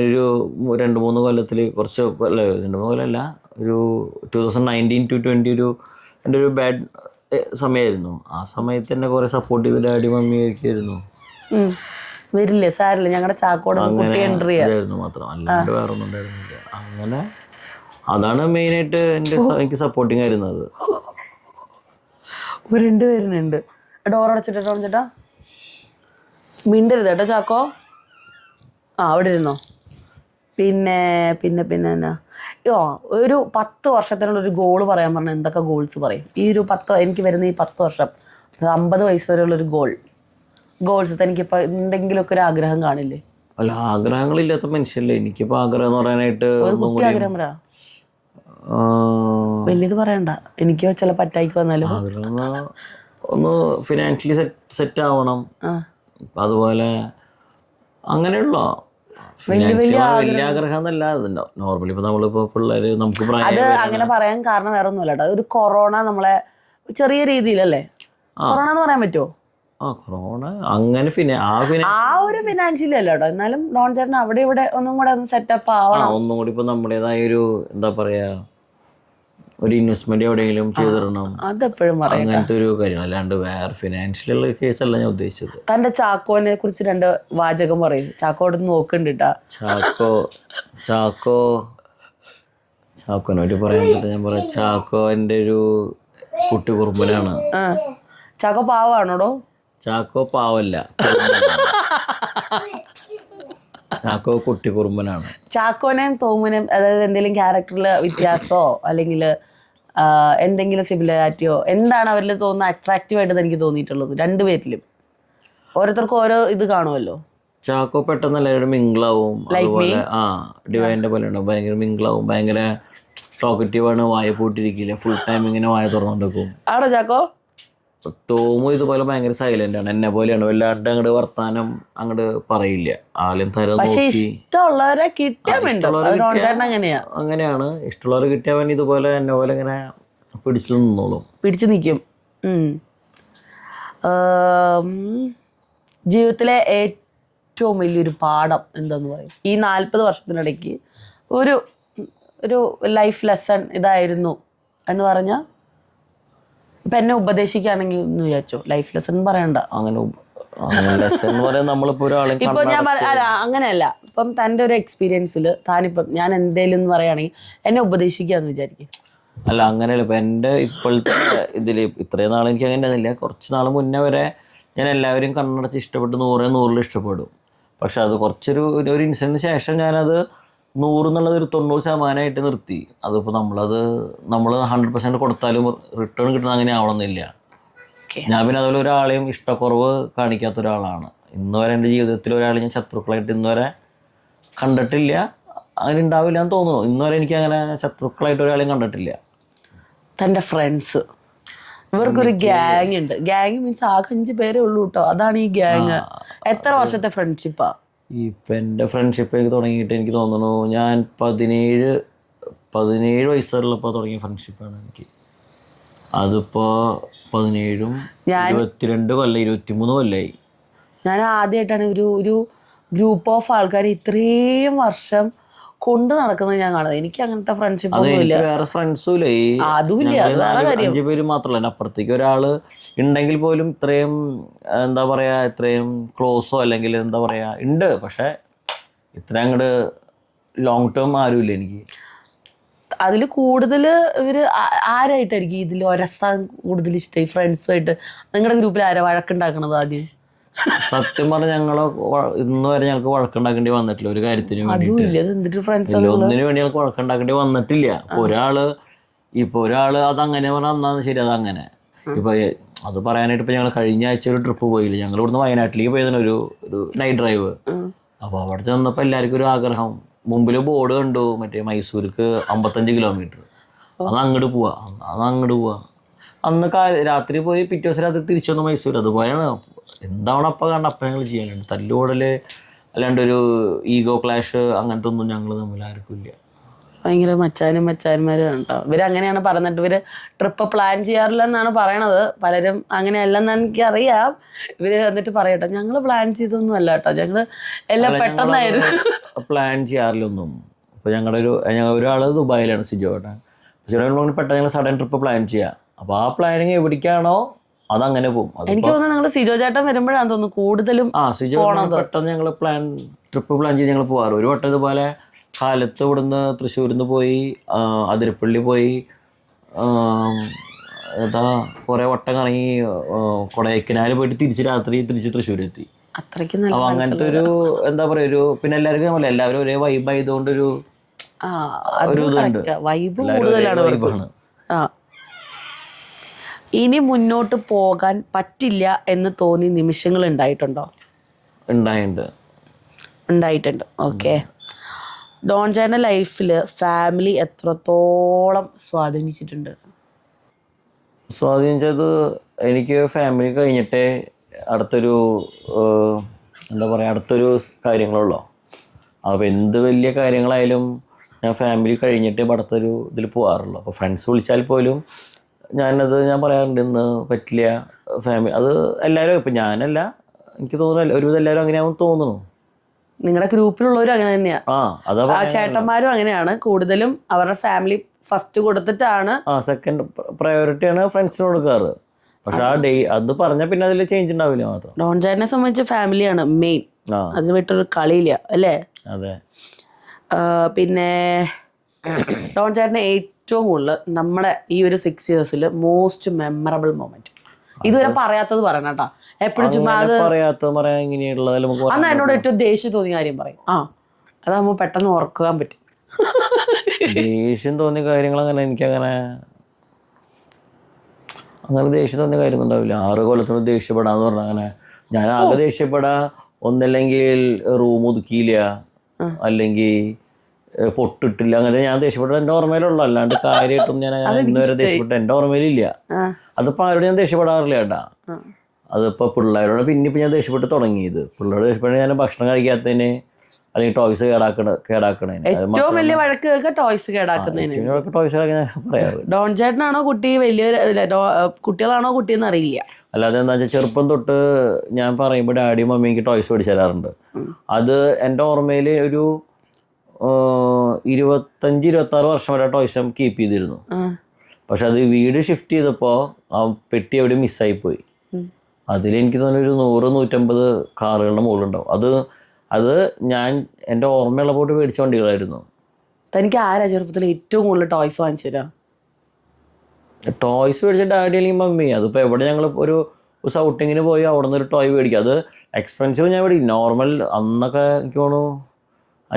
ഒരു 2-3 കൊല്ലത്തിൽ കുറച്ച് അല്ല 2-3 കൊല്ലമല്ല, ഒരു 2019 to 20 എൻ്റെ ഒരു ബാഡ് സമയമായിരുന്നു. ആ സമയത്ത് എന്നെ കുറേ സപ്പോർട്ട് ചെയ്ത് ഡാഡി മമ്മി ആയിരിക്കുമായിരുന്നു. വരില്ലേ സാരില്ല ഞങ്ങളുടെ ചാക്കോട് ആയിരുന്നു മാത്രം, അല്ലാണ്ട് വേറെ ഒന്നും ഉണ്ടായിരുന്നില്ല. അങ്ങനെ അതാണ് മെയിനായിട്ട് എനിക്ക് സപ്പോർട്ടിങ് ആയിരുന്നത്. ഉരുണ്ട് വരുന്നുണ്ട്. ഡോർ അടച്ചിട്ടോ ചേട്ടാ, മിണ്ടരുത് കേട്ടോ ചാക്കോ. അവിടെ ഇരുന്നോ. പിന്നെ പിന്നെ പിന്നെ എന്നാ ഒരു 10 വർഷത്തിനുള്ളൊരു ഗോള് പറയാൻ പറഞ്ഞാൽ എന്തൊക്കെ ഗോൾസ് പറയും? ഈ ഒരു എനിക്ക് വരുന്ന ഈ 10 വർഷം 50 വയസ്സ് വരെയുള്ളൊരു ഗോൾസ് തനിക്കിപ്പോൾ എന്തെങ്കിലുമൊക്കെ ഒരു ആഗ്രഹം കാണില്ലേ? അല്ല, ആഗ്രഹങ്ങളില്ലാത്ത മനുഷ്യല്ലേ. എനിക്കിപ്പോൾ ആഗ്രഹം എന്ന് പറയാനായിട്ട് ഒരു കുട്ടി ആഗ്രഹം പറയാ, വലിയത് പറയണ്ട. എനിക്ക് ചില പറ്റായിക്ക് വന്നാലും ആഗ്രഹം ഒന്ന് ഫിനാൻഷ്യലി സെറ്റ് ആവണം. അതുപോലെ അങ്ങനെയുള്ള വലിയ ആഗ്രഹം എന്നല്ല. നോർമലി ഇപ്പൊ നമ്മളിപ്പോ പിള്ളേര് നമുക്ക് അത് അങ്ങനെ പറയാൻ കാരണം വേറെ ഒന്നുമല്ല കേട്ടോ. ഒരു കൊറോണ നമ്മളെ ചെറിയ രീതിയിലല്ലേ കൊറോണ എന്ന് പറയാൻ പറ്റുമോ? കൊറോണ അങ്ങനെ ആ ഒരു ഫിനാൻഷ്യലി അല്ല കേട്ടോ. എന്നാലും ഡോൺ ചേട്ടൻ അവിടെ ഇവിടെ ഒന്നും കൂടെ ഒന്ന് സെറ്റപ്പ് ആവണം. ഒന്നും കൂടി ഇപ്പൊ നമ്മുടേതായ ഒരു എന്താ പറയാ ഒരു ഇൻവെസ്റ്റ്മെന്റ് എവിടെയെങ്കിലും ചെയ്തിടണം. അതെപ്പോഴും പറയാം. അങ്ങനത്തെ ഒരു കാര്യം, അല്ലാണ്ട് വേറെ ഫിനാൻഷ്യലുള്ള കേസല്ല ഞാൻ ഉദ്ദേശിച്ചത്. തന്റെ ചാക്കോനെ കുറിച്ച് 2 വാചകം പറയും. ചാക്കോ അവിടെ നോക്കണ്ടിട്ടാ. ചാക്കോനോട് പറയാൻ പറ്റും. ഞാൻ പറയാം, ചാക്കോ എൻ്റെ ഒരു കുട്ടി കുറുമ്പനാണ്. ചാക്കോ പാവാണോടോ? ചാക്കോ പാവല്ല, ചാക്കോ കുട്ടി കുറുമ്പനാണ്. ചാക്കോനെയും തോമുനെയും അതായത് എന്തെങ്കിലും ക്യാരക്ടറിൽ വ്യത്യാസമോ അല്ലെങ്കിൽ എന്തെങ്കിലും സിമിലാരിറ്റിയോ എന്താണ് അവരിൽ തോന്നുന്ന അട്രാക്റ്റീവായിട്ട് എനിക്ക് തോന്നിയിട്ടുള്ളത്? 2 പേരിലും ഓരോരുത്തർക്കും ഓരോ ഇത് കാണുമല്ലോ. ചാക്കോ പെട്ടെന്ന് എല്ലാവരും മിംഗിളാവും. അതുപോലെ ഡിവൈൻ്റെ പോലെ ഉണ്ടാവും. ഭയങ്കര മിംഗിളാവും, ഭയങ്കര ടോക്കറ്റീവാണ്, വായ പൂട്ടിരിക്കില്ല, ഫുൾ ടൈം ഇങ്ങനെ വായ തുറന്നുകൊണ്ടിരിക്കും. ആണോ ചാക്കോ? തോമു ഇതുപോലെ ഭയങ്കര സൈലന്റ് ആണ്, എന്നെ പോലെയാണ്. വല്ലാണ്ട് അങ്ങോട്ട് വർത്താനം അങ്ങോട്ട് പറയില്ല. ആദ്യം തരം നോക്കി അങ്ങനെയാണ്. ഇഷ്ടമുള്ളവരെ കിട്ടിയവൻ ഇതുപോലെ എന്നെ പോലെ ഇങ്ങനെ പിടിച്ചു നിൽക്കും. ജീവിതത്തിലെ ഏറ്റവും വലിയൊരു പാഠം എന്താന്ന് പറയും? ഈ 40 വർഷത്തിനിടയ്ക്ക് ഒരു ലൈഫ് ലെസൺ ഇതായിരുന്നു എന്ന് പറഞ്ഞാൽ ഇപ്പൊ എന്നെ ഉപദേശിക്കുകയാണെങ്കിൽ എന്ന് വിചാരിച്ചോ, ലൈഫ് ലെസൺ പറയണ്ട. ഇപ്പൊ ഞാൻ അല്ല അങ്ങനെയല്ല. ഇപ്പം തൻ്റെ ഒരു എക്സ്പീരിയൻസിൽ താനിപ്പം ഞാൻ എന്തേലും എന്ന് പറയുകയാണെങ്കിൽ എന്നെ ഉപദേശിക്കാന്ന് വിചാരിക്കും. അല്ല അങ്ങനെയല്ല. ഇപ്പൊ എൻ്റെ ഇപ്പോഴത്തെ ഇതിൽ ഇത്രയും നാൾ എനിക്ക് അങ്ങനെ ഒന്നുമില്ല. കുറച്ച് നാൾ മുന്നേ വരെ ഞാൻ എല്ലാവരും കണ്ണടച്ച് ഇഷ്ടപ്പെട്ട് 100 ഇഷ്ടപ്പെടും. പക്ഷെ അത് കുറച്ചൊരു ഇൻസിഡന്റിന് ശേഷം ഞാനത് 100 എന്നുള്ളത് ഒരു 90% നിർത്തി. അതിപ്പോൾ നമ്മൾ 100% കൊടുത്താലും റിട്ടേൺ കിട്ടുന്ന അങ്ങനെ ആവണമെന്നില്ല. ഞാൻ പിന്നെ അതുപോലെ ഒരാളെയും ഇഷ്ടക്കുറവ് കാണിക്കാത്ത ഒരാളാണ്. ഇന്ന് വരെ എൻ്റെ ജീവിതത്തിൽ ഒരാളെ ഞാൻ ശത്രുക്കളായിട്ട് ഇന്ന് വരെ കണ്ടിട്ടില്ല. അങ്ങനെ ഉണ്ടാവില്ല എന്ന് തോന്നുന്നു. ഇന്ന് വരെ എനിക്ക് അങ്ങനെ ശത്രുക്കളായിട്ട് ഒരാളെയും കണ്ടിട്ടില്ല. തൻ്റെ ഫ്രണ്ട്സ് ഇവർക്കൊരു ഗ്യാങ് ഉണ്ട്. ഗ്യാങ് മീൻസ് ആകെ 5 പേരേ ഉള്ളൂ കേട്ടോ. അതാണ് ഈ ഗ്യാങ്. എത്ര വർഷത്തെ ഫ്രണ്ട്ഷിപ്പാ? ഇപ്പം എൻ്റെ ഫ്രണ്ട്ഷിപ്പ് തുടങ്ങിയിട്ട് എനിക്ക് തോന്നുന്നു ഞാൻ 17 വയസ്സുള്ളപ്പോൾ തുടങ്ങിയ ഫ്രണ്ട്ഷിപ്പാണ് എനിക്ക്. അതിപ്പോൾ 17 22 കൊല്ലം 23 കൊല്ലമായി. ഞാൻ ആദ്യമായിട്ടാണ് ഒരു ഗ്രൂപ്പ് ഓഫ് ആൾക്കാർ ഇത്രയും വർഷം കൊണ്ട് നടക്കുന്നത് ഞാൻ കാണുന്നത്. എനിക്ക് അങ്ങനത്തെ ഫ്രണ്ട്ഷിപ്പ് ഒന്നുമില്ല. വേറെ ഫ്രണ്ട്സും ഇല്ല. അതുമില്ല. അത് വേറെ കാര്യം. 5 പേര് മാത്രമല്ല, അപ്പുറത്തേക്ക് ഒരാള് ഉണ്ടെങ്കിൽ പോലും ഇത്രയും എന്താ പറയാ ഇത്രയും ക്ലോസോ അല്ലെങ്കിൽ എന്താ പറയാ ഉണ്ട്. പക്ഷെ ഇത്രയും അങ്ങോട്ട് ലോങ് ടേം ആരുമില്ല എനിക്ക്. അതിൽ കൂടുതൽ ഇവര് ആരായിട്ടായിരിക്കും ഇതിൽ ഒരസാൻ കൂടുതൽ ഇഷ്ടമായി? ഫ്രണ്ട്സുമായിട്ട് നിങ്ങളുടെ ഗ്രൂപ്പിൽ ആരാ വഴക്കുണ്ടാക്കണത് ആദ്യം? സത്യം പറഞ്ഞ ഇന്ന് വരെ ഞങ്ങൾക്ക് വഴക്കുണ്ടാക്കേണ്ടി വന്നിട്ടില്ല ഒരു കാര്യത്തിന് വേണ്ടി. ഒന്നിനു വേണ്ടി ഞങ്ങൾക്ക് വഴക്കുണ്ടാക്കേണ്ടി വന്നിട്ടില്ല. ഒരാള് ഇപ്പോൾ ഒരാൾ അതങ്ങനെ പറഞ്ഞാൽ അന്നാന്ന് ശരി അതങ്ങനെ. ഇപ്പോൾ അത് പറയാനായിട്ട് ഇപ്പോൾ ഞങ്ങൾ കഴിഞ്ഞ ആഴ്ച ഒരു ട്രിപ്പ് പോയില്ല. ഞങ്ങൾ ഇവിടുന്ന് വയനാട്ടിലേക്ക് പോയതാണ് ഒരു നൈറ്റ് ഡ്രൈവ്. അപ്പോൾ അവിടെ ചെന്നപ്പോൾ എല്ലാവർക്കും ഒരു ആഗ്രഹം. മുമ്പിൽ ബോർഡ് കണ്ടു, മറ്റേ മൈസൂർക്ക് 55 കിലോമീറ്റർ, അത് അങ്ങോട്ട് പോവാ, അന്ന് രാത്രി പോയി പിറ്റേ ദിവസം രാത്രി തിരിച്ചു വന്നു മൈസൂർ. അതുപോലെയാണ് എന്താണ് അപ്പം കണ്ട അപ്പം ഞങ്ങൾ ചെയ്യാനുണ്ട്. തല്ലുകൂടൽ അല്ലാണ്ട് ഒരു ഈഗോ ക്ലാഷ് അങ്ങനത്തെ ഒന്നും ഞങ്ങൾ തമ്മിൽ ആർക്കും ഇല്ല. ഭയങ്കര മച്ചാന്മാരും ഉണ്ടാവും. ഇവരങ്ങനെയാണ് പറഞ്ഞിട്ട് ഇവര് ട്രിപ്പ് പ്ലാൻ ചെയ്യാറില്ല എന്നാണ് പറയണത്. പലരും അങ്ങനെയല്ലെന്ന് എനിക്കറിയാം. ഇവര് എന്നിട്ട് പറയട്ടെ ഞങ്ങൾ പ്ലാൻ ചെയ്തൊന്നും അല്ല കേട്ടോ, ഞങ്ങൾ എല്ലാം പെട്ടെന്നായിരുന്നു പ്ലാൻ ചെയ്യാറില്ലൊന്നും. ഇപ്പോൾ ഞങ്ങൾ ഒരാൾ ദുബായിലാണ്, സിജോട്ടൻ. സിജോട്ടൻ പെട്ടെന്ന് ഞങ്ങൾ സഡൻ ട്രിപ്പ് പ്ലാൻ ചെയ്യാം. അപ്പോൾ ആ പ്ലാനിങ് എവിടേക്കാണോ അതങ്ങനെ പോകും. എനിക്ക് തോന്നുന്നു നിങ്ങൾ സിജോ ചേട്ടൻ വരുമ്പോഴാണ് തോന്നുന്നു കൂടുതലും സിജോ പെട്ടെന്ന് ഞങ്ങൾ ട്രിപ്പ് പ്ലാൻ ചെയ്ത് ഞങ്ങൾ പോകാറ്. ഒരു വട്ടം ഇതുപോലെ കാലത്ത് ഇവിടുന്ന് തൃശ്ശൂരിൽ നിന്ന് പോയി അതിരപ്പള്ളി പോയി കുറേ വട്ടം കറങ്ങി കൊടൈക്കനാൽ പോയിട്ട് രാത്രി തിരിച്ച് തൃശ്ശൂരെത്തി. അപ്പോൾ അങ്ങനത്തെ ഒരു എന്താ പറയുക ഒരു പിന്നെ എല്ലാവർക്കും എല്ലാവരും ഒരേ വൈബ് ആയതുകൊണ്ടൊരു ഇതുണ്ട്. വൈബാണ്. ഇനി മുന്നോട്ട് പോകാൻ പറ്റില്ല എന്ന് തോന്നിയ നിമിഷങ്ങൾ ഉണ്ടായിട്ടുണ്ടോ? ഉണ്ടായിട്ടുണ്ട്. ഓക്കെ. ഡോൺ ചേട്ടൻ്റെ ലൈഫിൽ ഫാമിലി എത്രത്തോളം സ്വാധീനിച്ചത്? എനിക്ക് ഫാമിലി കഴിഞ്ഞിട്ടേ അടുത്തൊരു എന്താ പറയുക അടുത്തൊരു കാര്യങ്ങളുള്ളൂ. അപ്പോൾ എന്ത് വലിയ കാര്യങ്ങളായാലും ഞാൻ ഫാമിലി കഴിഞ്ഞിട്ടേ അടുത്തൊരു ഇതിൽ പോകാറുള്ളൂ. അപ്പോൾ ഫ്രണ്ട്സ് വിളിച്ചാൽ പോലും ഞാൻ പറയാറുണ്ട് ഇന്ന് പറ്റില്ല ഫാമിലി. അത് എല്ലാവരും ഇപ്പം ഞാനല്ല, എനിക്ക് തോന്നുന്നു ഒരുവിധം എല്ലാവരും അങ്ങനെയാണെന്ന് തോന്നുന്നു. നിങ്ങളുടെ ഗ്രൂപ്പിലുള്ളവരും അങ്ങനെ തന്നെയാണ്. ചേട്ടന്മാരും അങ്ങനെയാണ്, കൂടുതലും അവരുടെ ഫാമിലി ഫസ്റ്റ് കൊടുത്തിട്ടാണ് സെക്കൻഡ് പ്രയോറിറ്റിയാണ് ഫ്രണ്ട്സിന് കൊടുക്കാറ്. പക്ഷെ അത് പറഞ്ഞാൽ പിന്നെ അതിൽ ചേഞ്ച് ഉണ്ടാവില്ല മാത്രം. ഡോൺ ചേട്ടനെ സംബന്ധിച്ച് ഫാമിലിയാണ് മെയിൻ, അതിന് വിട്ടൊരു കളിയില്ല അല്ലേ? അതെ. പിന്നെ ഡോൺ ചേട്ടനെ ഏറ്റവും കൂടുതൽ നമ്മുടെ ഈ ഒരു 6 yearsൽ മോസ്റ്റ് മെമ്മറബിൾ മൊമെന്റ് ഇതുവരെ പറയാത്തത് പറയണം കേട്ടോ. എപ്പോഴും ചുമ്മാ അത് അന്ന് എന്നോട് ഏറ്റവും ദേഷ്യം തോന്നിയ കാര്യം പറയും. അതാകുമ്പോൾ പെട്ടെന്ന് ഓർക്കാൻ പറ്റും. ദേഷ്യം തോന്നിയ കാര്യങ്ങൾ എനിക്കങ്ങനെ ദേഷ്യം തോന്നിയ കാര്യമൊന്നും ഉണ്ടാവില്ല. 6 കൊല്ലത്തിന് ദേഷ്യപ്പെടാന്ന് പറഞ്ഞാൽ അങ്ങനെ ഞാൻ ആകെ ദേഷ്യപ്പെടാ ഒന്നല്ലെങ്കിൽ റൂം ഒതുക്കിയില്ല, അല്ലെങ്കിൽ പൊട്ടിട്ടില്ല, അങ്ങനെ ഞാൻ ദേഷ്യപ്പെട്ടത് എൻ്റെ ഓർമ്മയിലുള്ളൂ. അല്ലാണ്ട് കാര്യമായിട്ടൊന്നും ഞാൻ ഇന്നുവരെ ദേഷ്യപ്പെട്ട എൻ്റെ ഓർമ്മയിലില്ല. അതിപ്പോൾ ആരോട് ഞാൻ ദേഷ്യപ്പെടാറില്ല കേട്ടാ. അതിപ്പോൾ പിള്ളേരോട് ഇപ്പം ഞാൻ ദേഷ്യപ്പെട്ട് തുടങ്ങിയത്. പിള്ളേരോട് ദേഷ്യപ്പെട്ട് ഞാൻ ഭക്ഷണം കഴിക്കാത്തതിന് അല്ലെങ്കിൽ ടോയ്സ് കേടാക്കണേന്. ഏറ്റവും വലിയ വഴക്ക് ടോയ്സ് കേടാക്കുന്നതിന്. പറയാറ് ഡോൺ ചേട്ടനാണോ കുട്ടി വലിയ കുട്ടികളാണോ കുട്ടിയെന്ന് അറിയില്ല. അല്ലാതെ എന്താ വെച്ചാൽ ചെറുപ്പം തൊട്ട് ഞാൻ പറയുമ്പോൾ ഡാഡിയും മമ്മിയും എനിക്ക് ടോയ്സ് മേടിച്ചു തരാറുണ്ട്. അത് എൻ്റെ ഓർമ്മയിൽ ഒരു 25-26 വർഷം വരെ ടോയ്സ് കീപ്പ് ചെയ്തിരുന്നു. പക്ഷെ അത് വീട് ഷിഫ്റ്റ് ചെയ്തപ്പോൾ ആ പെട്ടി എവിടെ മിസ്സായിപ്പോയി. അതിലെനിക്ക് തോന്നുന്നു ഒരു 100-150 കാറുകളുടെ മുകളിലുണ്ടാവും. അത് ഞാൻ എൻ്റെ ഓർമ്മയുള്ള പോയിട്ട് മേടിച്ച വണ്ടികളായിരുന്നു. തനിക്ക് ആരാ ചെറുപ്പത്തിൽ ഏറ്റവും കൂടുതൽ ടോയ്സ് വാങ്ങിച്ചു തരാം? ടോയ്സ് മേടിച്ച ഡാഡി അല്ലെങ്കിൽ മമ്മി. അതിപ്പോൾ എവിടെ ഞങ്ങൾ ഒരു ഔട്ടിങ്ങിന് പോയി അവിടെ നിന്ന് ഒരു ടോയ് മേടിക്കും. അത് എക്സ്പെൻസീവ് ഞാൻ മേടിക്കും. നോർമൽ അന്നൊക്കെ എനിക്ക് തോന്നുന്നു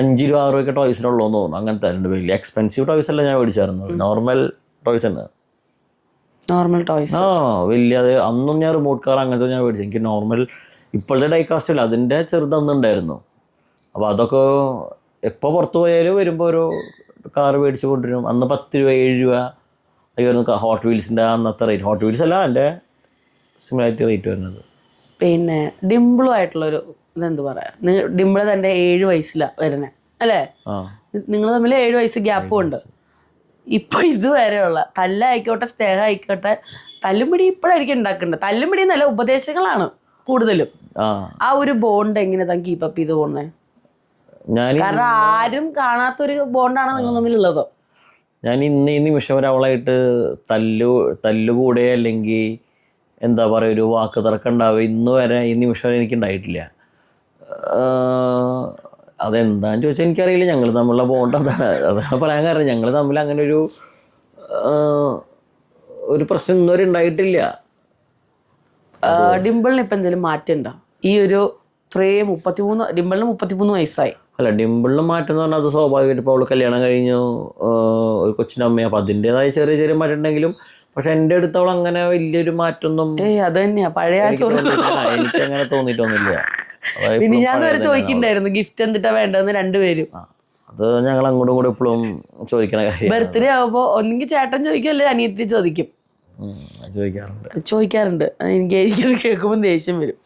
5 രൂപ 6 രൂപയൊക്കെ ടോയ്സിനുള്ളൂന്ന് തോന്നുന്നു. അങ്ങനത്തെ വലിയ എക്സ്പെൻസീവ് ടോയ്സ് അല്ല ഞാൻ മേടിച്ചായിരുന്നു, നോർമൽ ടോയ്സ് തന്നെ. വലിയ അത് അന്നും ഞാൻ റിമോട്ട് കാർ അങ്ങനത്തെ ഞാൻ മേടിച്ചു. എനിക്ക് നോർമൽ ഇപ്പോഴത്തെ ഡൈകാസ്റ്റ് ഇല്ല, അതിൻ്റെ ചെറുതന്നുണ്ടായിരുന്നു. അപ്പോൾ അതൊക്കെ എപ്പോൾ പുറത്ത് പോയാലും വരുമ്പോൾ ഒരു കാർ മേടിച്ച് കൊണ്ടുവരും. അന്ന് 10 രൂപ 7 രൂപ ആയിരുന്നു ഹോട്ട് വീൽസിൻ്റെ അന്നത്തെ റേറ്റ്. ഹോട്ട് വീൽസ് അല്ല എൻ്റെ സിമിലാരിറ്റി റേറ്റ് വരുന്നത്. പിന്നെ ഡിംപിളുമായിട്ടുള്ളൊരു ഇതെന്ത് പറയാ, ഡിംപിൾ തൻ്റെ 7 വയസ്സിലാണ് വരുന്നത് അല്ലേ? നിങ്ങൾ തമ്മിൽ 7 വയസ്സ് ഗ്യാപ്പും ഉണ്ട്. ഇപ്പൊ ഇതുവരെയുള്ള തല്ലായിക്കോട്ടെ സ്നേഹം ആയിക്കോട്ടെ തല്ലുംപിടി ഇപ്പോഴായിരിക്കും ഉണ്ടാക്കേണ്ടത്. തല്ലുംപിടി എന്നല്ല, ഉപദേശങ്ങളാണ് കൂടുതലും. ആ ഒരു ബോണ്ട് എങ്ങനെ താൻ കീപ്പപ്പ് ചെയ്ത് പോകുന്നത്? കാരണം ആരും കാണാത്തൊരു ബോണ്ടാണ് നിങ്ങൾ തമ്മിലുള്ളത്. ഞാൻ ഈ നിമിഷം വരെ അവളായിട്ട് തല്ലുകൂടെ അല്ലെങ്കിൽ എന്താ പറയുക ഒരു വാക്ക് തർക്കം ഉണ്ടാവുക ഇന്ന് വരെ ഈ നിമിഷം വരെ എനിക്ക് ഉണ്ടായിട്ടില്ല. അതെന്താന്ന് ചോദിച്ചാൽ എനിക്കറിയില്ല. ഞങ്ങൾ തമ്മിലുള്ള ബോണ്ട് അതാണ് പറയാൻ കാരണം. ഞങ്ങൾ തമ്മിൽ അങ്ങനെ ഒരു പ്രശ്നം ഇന്നുവരെ ഉണ്ടായിട്ടില്ല. ഡിംപിളിന് ഇപ്പം എന്തെങ്കിലും മാറ്റം ഉണ്ടോ? ഈ ഒരു 33 ഡിംപിളിന് 33 വയസ്സായി. അല്ല, ഡിമ്പിളിന് മാറ്റം എന്ന് പറഞ്ഞാൽ അത് സ്വാഭാവികമായിട്ട് ഇപ്പോൾ അവൾ കല്യാണം കഴിഞ്ഞു, ഒരു കൊച്ചിൻ്റെ അമ്മയാണ്, അപ്പോൾ അതിൻ്റെതായ ചെറിയ ചെറിയ മാറ്റം ഉണ്ടെങ്കിലും പക്ഷെ എൻ്റെ അടുത്ത് അവൾ അങ്ങനെ വലിയൊരു മാറ്റമൊന്നും അത് തന്നെയാ പഴയ എനിക്ക് അങ്ങനെ തോന്നിയിട്ടൊന്നുമില്ല. പിന്നെ ഞാൻ വരെ ചോദിക്കണ്ടായിരുന്നു ഗിഫ്റ്റ് എന്തിട്ടാ വേണ്ടതെന്ന് രണ്ടുപേരും. അത് ഞങ്ങൾ അങ്ങോട്ടും കൂടെ എപ്പോഴും ചോദിക്കണ കാര്യം. ബർത്ത്ഡേ ആവുമ്പോ ഒന്നെങ്കിൽ ചേട്ടൻ ചോദിക്കും അല്ലെ അനിയത്തി ചോദിക്കും. ചോദിക്കാറുണ്ട്. എനിക്കത് കേൾക്കുമ്പോൾ ദേഷ്യം വരും.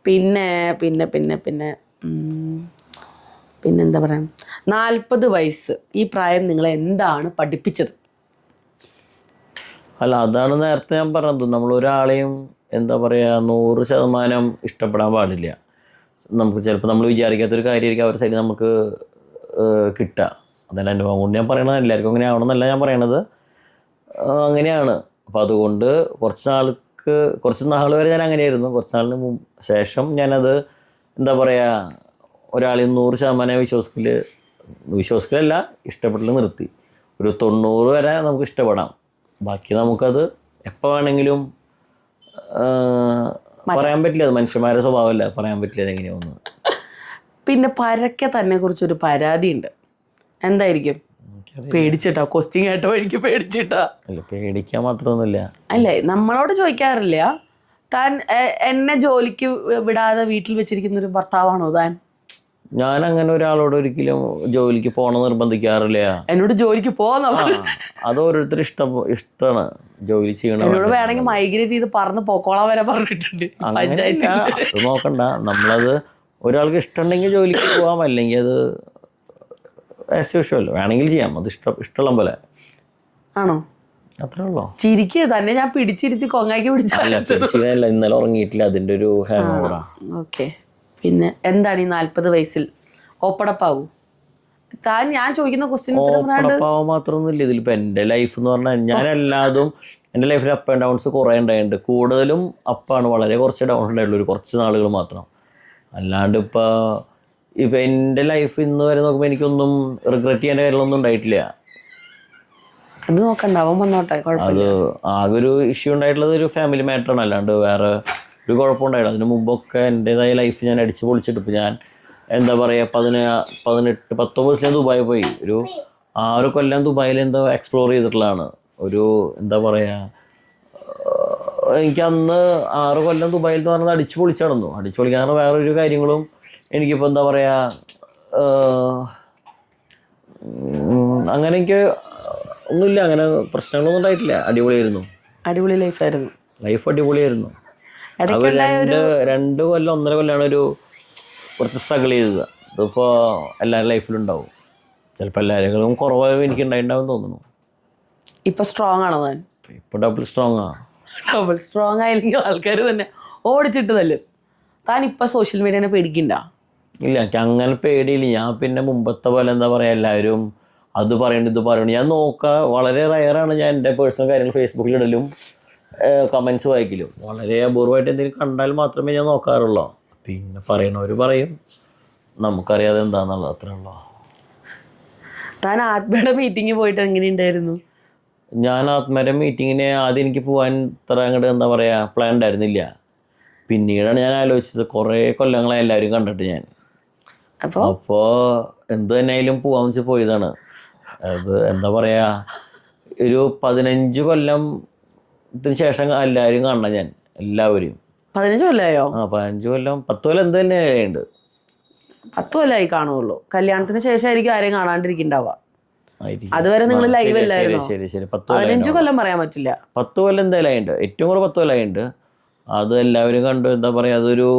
പിന്നെ പിന്നെ പിന്നെ പിന്നെ പിന്നെന്താ പറയാ, 40 വയസ്സ് ഈ പ്രായം നിങ്ങളെ എന്താണ് പഠിപ്പിച്ചത്? അല്ല, അതാണ് നേരത്തെ ഞാൻ പറഞ്ഞത്. നമ്മളൊരാളെയും എന്താ പറയുക 100% ഇഷ്ടപ്പെടാൻ പാടില്ല. നമുക്ക് ചിലപ്പോൾ നമ്മൾ വിചാരിക്കാത്തൊരു കാര്യമായിരിക്കും അവരുടെ സൈഡിൽ നമുക്ക് കിട്ടുക. അതെല്ലാം അനുഭവം കൊണ്ട് ഞാൻ പറയണത്. എല്ലാവർക്കും അങ്ങനെ ആവണമെന്നല്ല ഞാൻ പറയണത്, അങ്ങനെയാണ്. അപ്പോൾ അതുകൊണ്ട് കുറച്ച് നാൾ വരെ ഞാൻ അങ്ങനെയായിരുന്നു. കുറച്ച് നാളിന് ശേഷം ഞാനത് എന്താ പറയുക, ഒരാളിൽ 100% വിശ്വസിക്കലല്ല, ഇഷ്ടപ്പെട്ടില്ല നിർത്തി. ഒരു 90 വരെ നമുക്ക് ഇഷ്ടപ്പെടാം. ബാക്കി നമുക്കത് എപ്പോൾ വേണമെങ്കിലും പറയാൻ പറ്റില്ല. അത് മനുഷ്യന്മാരുടെ സ്വഭാവമല്ല, പറയാൻ പറ്റില്ല അതെങ്ങനെയാവുന്നു. പിന്നെ പരക്കെ തന്നെ കുറിച്ചൊരു പരാതി ഉണ്ട്. എന്തായിരിക്കും? പേടിച്ചിട്ടാ? ക്വസ്റ്റ്യൻ കേട്ടോ എനിക്ക് പേടിച്ചിട്ടാ? അല്ല, പേടിക്കാൻ മാത്രമൊന്നുമില്ല. അല്ലേ, നമ്മളോട് ചോദിക്കാറില്ല. താൻ എന്നെ ജോലിക്ക് വിടാതെ വീട്ടിൽ വെച്ചിരിക്കുന്ന ഒരു ഭർത്താവാണോ താൻ? ഞാൻ അങ്ങനെ ഒരാളോട് ഒരിക്കലും ജോലിക്ക് പോകണം നിർബന്ധിക്കാറില്ല. എന്നോട് ജോലിക്ക് പോവാ, അത് ഓരോരുത്തർ ഇഷ്ടമാണ് ജോലി ചെയ്യണം. എന്നോട് വേണമെങ്കിൽ മൈഗ്രേറ്റ് ചെയ്ത് പറന്ന് പോക്കോളാൻ വരെ പറഞ്ഞിട്ടുണ്ട് പഞ്ചായത്തിൽ. അത് നോക്കണ്ട, നമ്മളത് ഒരാൾക്ക് ഇഷ്ടമുണ്ടെങ്കിൽ ജോലിക്ക് പോകാം, അല്ലെങ്കിൽ അത് ആസ് യൂഷ്വൽ വേണമെങ്കിൽ ചെയ്യാം. അത് ഇഷ്ടമുള്ള പോലെ. ആണോ? അത്രേ ഉള്ളൂ. ചിരിക്കുക തന്നെ. ഞാൻ പിടിച്ചിരുത്തി കൊങ്ങാക്കി പിടിച്ചല്ല, ഇന്നലെ ഉറങ്ങിയിട്ടില്ല, അതിൻ്റെ ഒരു ഹാങ് ഓവറാ. ഓക്കെ. പിന്നെ എന്താണ് ഈ 40 വയസ്സിൽ ഓപ്പടപ്പാവൂ താൻ? ഞാൻ ചോദിക്കുന്ന ക്വസ്റ്റ്യൻ ഓപ്പടപ്പാവാൻ മാത്രമൊന്നുമില്ല ഇതിലിപ്പോൾ. എൻ്റെ ലൈഫ് എന്ന് പറഞ്ഞാൽ ഞാൻ എല്ലാതും എൻ്റെ ലൈഫിൽ അപ്പ് ആൻഡ് ഡൗൺസ് കുറേ ഉണ്ടായിട്ടുണ്ട്. കൂടുതലും അപ്പാണ്, വളരെ കുറച്ച് ഡൗൺ ഉണ്ടായിട്ടുള്ളൂ, ഒരു കുറച്ച് നാളുകൾ മാത്രം. അല്ലാണ്ട് ഇപ്പം എൻ്റെ ലൈഫ് ഇന്ന് വരെ നോക്കുമ്പോൾ എനിക്കൊന്നും റിഗ്രറ്റ് ചെയ്യേണ്ട കാര്യങ്ങളൊന്നും ഉണ്ടായിട്ടില്ല. അത് നോക്കണ്ട, അവൻ വന്നോട്ടെ. അത് ആകെ ഒരു ഇഷ്യൂ ഉണ്ടായിട്ടുള്ളത് ഒരു ഫാമിലി മാറ്ററാണ്, അല്ലാണ്ട് വേറെ ഒരു കുഴപ്പമുണ്ടായില്ല. അതിന് മുമ്പൊക്കെ എൻ്റേതായ ലൈഫ് ഞാൻ അടിച്ച് പൊളിച്ചിട്ട് ഇപ്പം ഞാൻ എന്താ പറയുക 19 ഞാൻ ദുബായി പോയി. ഒരു 6 കൊല്ലം ദുബായിൽ എന്തോ എക്സ്പ്ലോർ ചെയ്തിട്ടുള്ളതാണ്. ഒരു എന്താ പറയുക, എനിക്കന്ന് 6 കൊല്ലം ദുബായിൽ എന്ന് പറഞ്ഞത് അടിച്ച് പൊളിച്ച് നടന്നു. അടിച്ച് പൊളിക്കാൻ വേറൊരു കാര്യങ്ങളും എനിക്കിപ്പോൾ എന്താ പറയുക, അങ്ങനെ എനിക്ക് ഒന്നുമില്ല, അങ്ങനെ പ്രശ്നങ്ങളൊന്നും ഉണ്ടായിട്ടില്ല. അടിപൊളിയായിരുന്നു. അടിപൊളി ലൈഫായിരുന്നു. ലൈഫ് അടിപൊളിയായിരുന്നു. അവർ 2 കൊല്ലം 1.5 കൊല്ലമാണ് ഒരു കുറച്ച് സ്ട്രഗിൾ ചെയ്തത്. അതിപ്പോൾ എല്ലാവരുടെ ലൈഫിലുണ്ടാവും. ചിലപ്പോൾ എല്ലാവരും കുറവായും എനിക്ക് ഉണ്ടായിട്ടുണ്ടാവും തോന്നുന്നു. ഇപ്പം സ്ട്രോങ് ആണോ താൻ? ഇപ്പോൾ ഡബിൾ സ്ട്രോങ് ആണ്. ഡബിൾ സ്ട്രോങ് ആയില്ലെങ്കിൽ ആൾക്കാർ തന്നെ ഓടിച്ചിട്ട് തല്ലും. താൻ ഇപ്പം സോഷ്യൽ മീഡിയനെ പേടിക്കണ്ട? ഇല്ല, എനിക്ക് അങ്ങനെ പേടിയില്ല. ഞാൻ പിന്നെ മുമ്പത്തെ പോലെ എന്താ പറയുക, എല്ലാവരും അത് പറയണ്ട ഇത് പറയണ്ട ഞാൻ നോക്കുക. വളരെ റയറാണ് ഞാൻ എൻ്റെ പേഴ്സണൽ കാര്യങ്ങൾ ഫേസ്ബുക്കിൽ ഇടലും കമൻസ് വായിക്കലും. വളരെ അപൂർവമായിട്ട് എന്തെങ്കിലും കണ്ടാൽ മാത്രമേ ഞാൻ നോക്കാറുള്ളൂ. പിന്നെ പറയണവർ പറയും, നമുക്കറിയാതെ എന്താണെന്നുള്ളത്, അത്രേ ഉള്ളൂ. താൻ ആത്മയുടെ മീറ്റിങ്ങിൽ പോയിട്ട് എങ്ങനെയുണ്ടായിരുന്നു? ഞാൻ ആത്മയുടെ മീറ്റിങ്ങിന് ആദ്യം എനിക്ക് പോകാൻ ഇത്ര അങ്ങോട്ട് എന്താ പറയുക പ്ലാൻ ഉണ്ടായിരുന്നില്ല. പിന്നീടാണ് ഞാൻ ആലോചിച്ചത്. കുറേ കൊല്ലങ്ങളായി എല്ലാവരും കണ്ടിട്ട് ഞാൻ. അപ്പോൾ എന്ത് തന്നെയായാലും പോകാമെന്ന് വെച്ച് പോയതാണ്. അത് എന്താ പറയുക, ഒരു 15 കൊല്ലത്തിന് ശേഷം എല്ലാവരും കാണണം ഞാൻ, എല്ലാവരും. 15 കൊല്ലമായോ? 15 കൊല്ലം 10 കൊല്ലം എന്ത് തന്നെ ഉണ്ട്. 10 കൊല്ലമായി കാണുള്ളൂ. കല്യാണത്തിന് ശേഷമായിരിക്കും ആരെയും കാണാണ്ടിരിക്കുന്നുണ്ടാവുക. അതുവരെ നിങ്ങൾ ലൈവ് അല്ലായിരുന്നോ? ശരി 15 കൊല്ലം പറയാൻ പറ്റില്ല. 10 കൊല്ലം എന്തായാലും ആയിട്ടുണ്ട്. ഏറ്റവും കുറവ് 10 കൊല്ലം ആയിട്ടുണ്ട്. അത് എല്ലാവരും കണ്ടു. എന്താ പറയാ, അതൊരു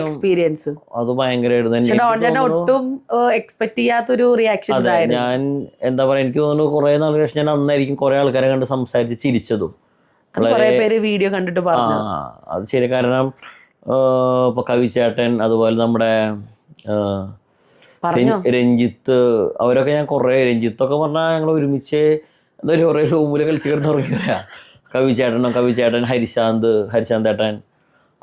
എക്സ്പീരിയൻസ് അത് ഭയങ്കരമായിരുന്നു. ഒട്ടും എക്സ്പെക്ട് ചെയ്യാത്തൊരു റിയാക്ഷൻ. ഞാൻ എന്താ പറയാ, എനിക്ക് തോന്നുന്നു കുറെ നാൾ ശേഷം ഞാൻ അന്നായിരിക്കും കുറെ ആൾക്കാരെ കണ്ട് സംസാരിച്ച് ചിരിച്ചതും. വീഡിയോ കണ്ടിട്ട് പറഞ്ഞു. അത് ശരി. കാരണം ഇപ്പൊ കവിചേട്ടൻ, അതുപോലെ നമ്മുടെ രഞ്ജിത്ത്, അവരൊക്കെ ഞാൻ കുറെ, രഞ്ജിത്തൊക്കെ പറഞ്ഞാൽ ഞങ്ങൾ ഒരുമിച്ച് എന്താ കുറേ റൂമിൽ കളിച്ച് കിടന്ന് ഉറങ്ങിയ കവിചേട്ടൻ, ഹരിശാന്ത് ഏട്ടൻ,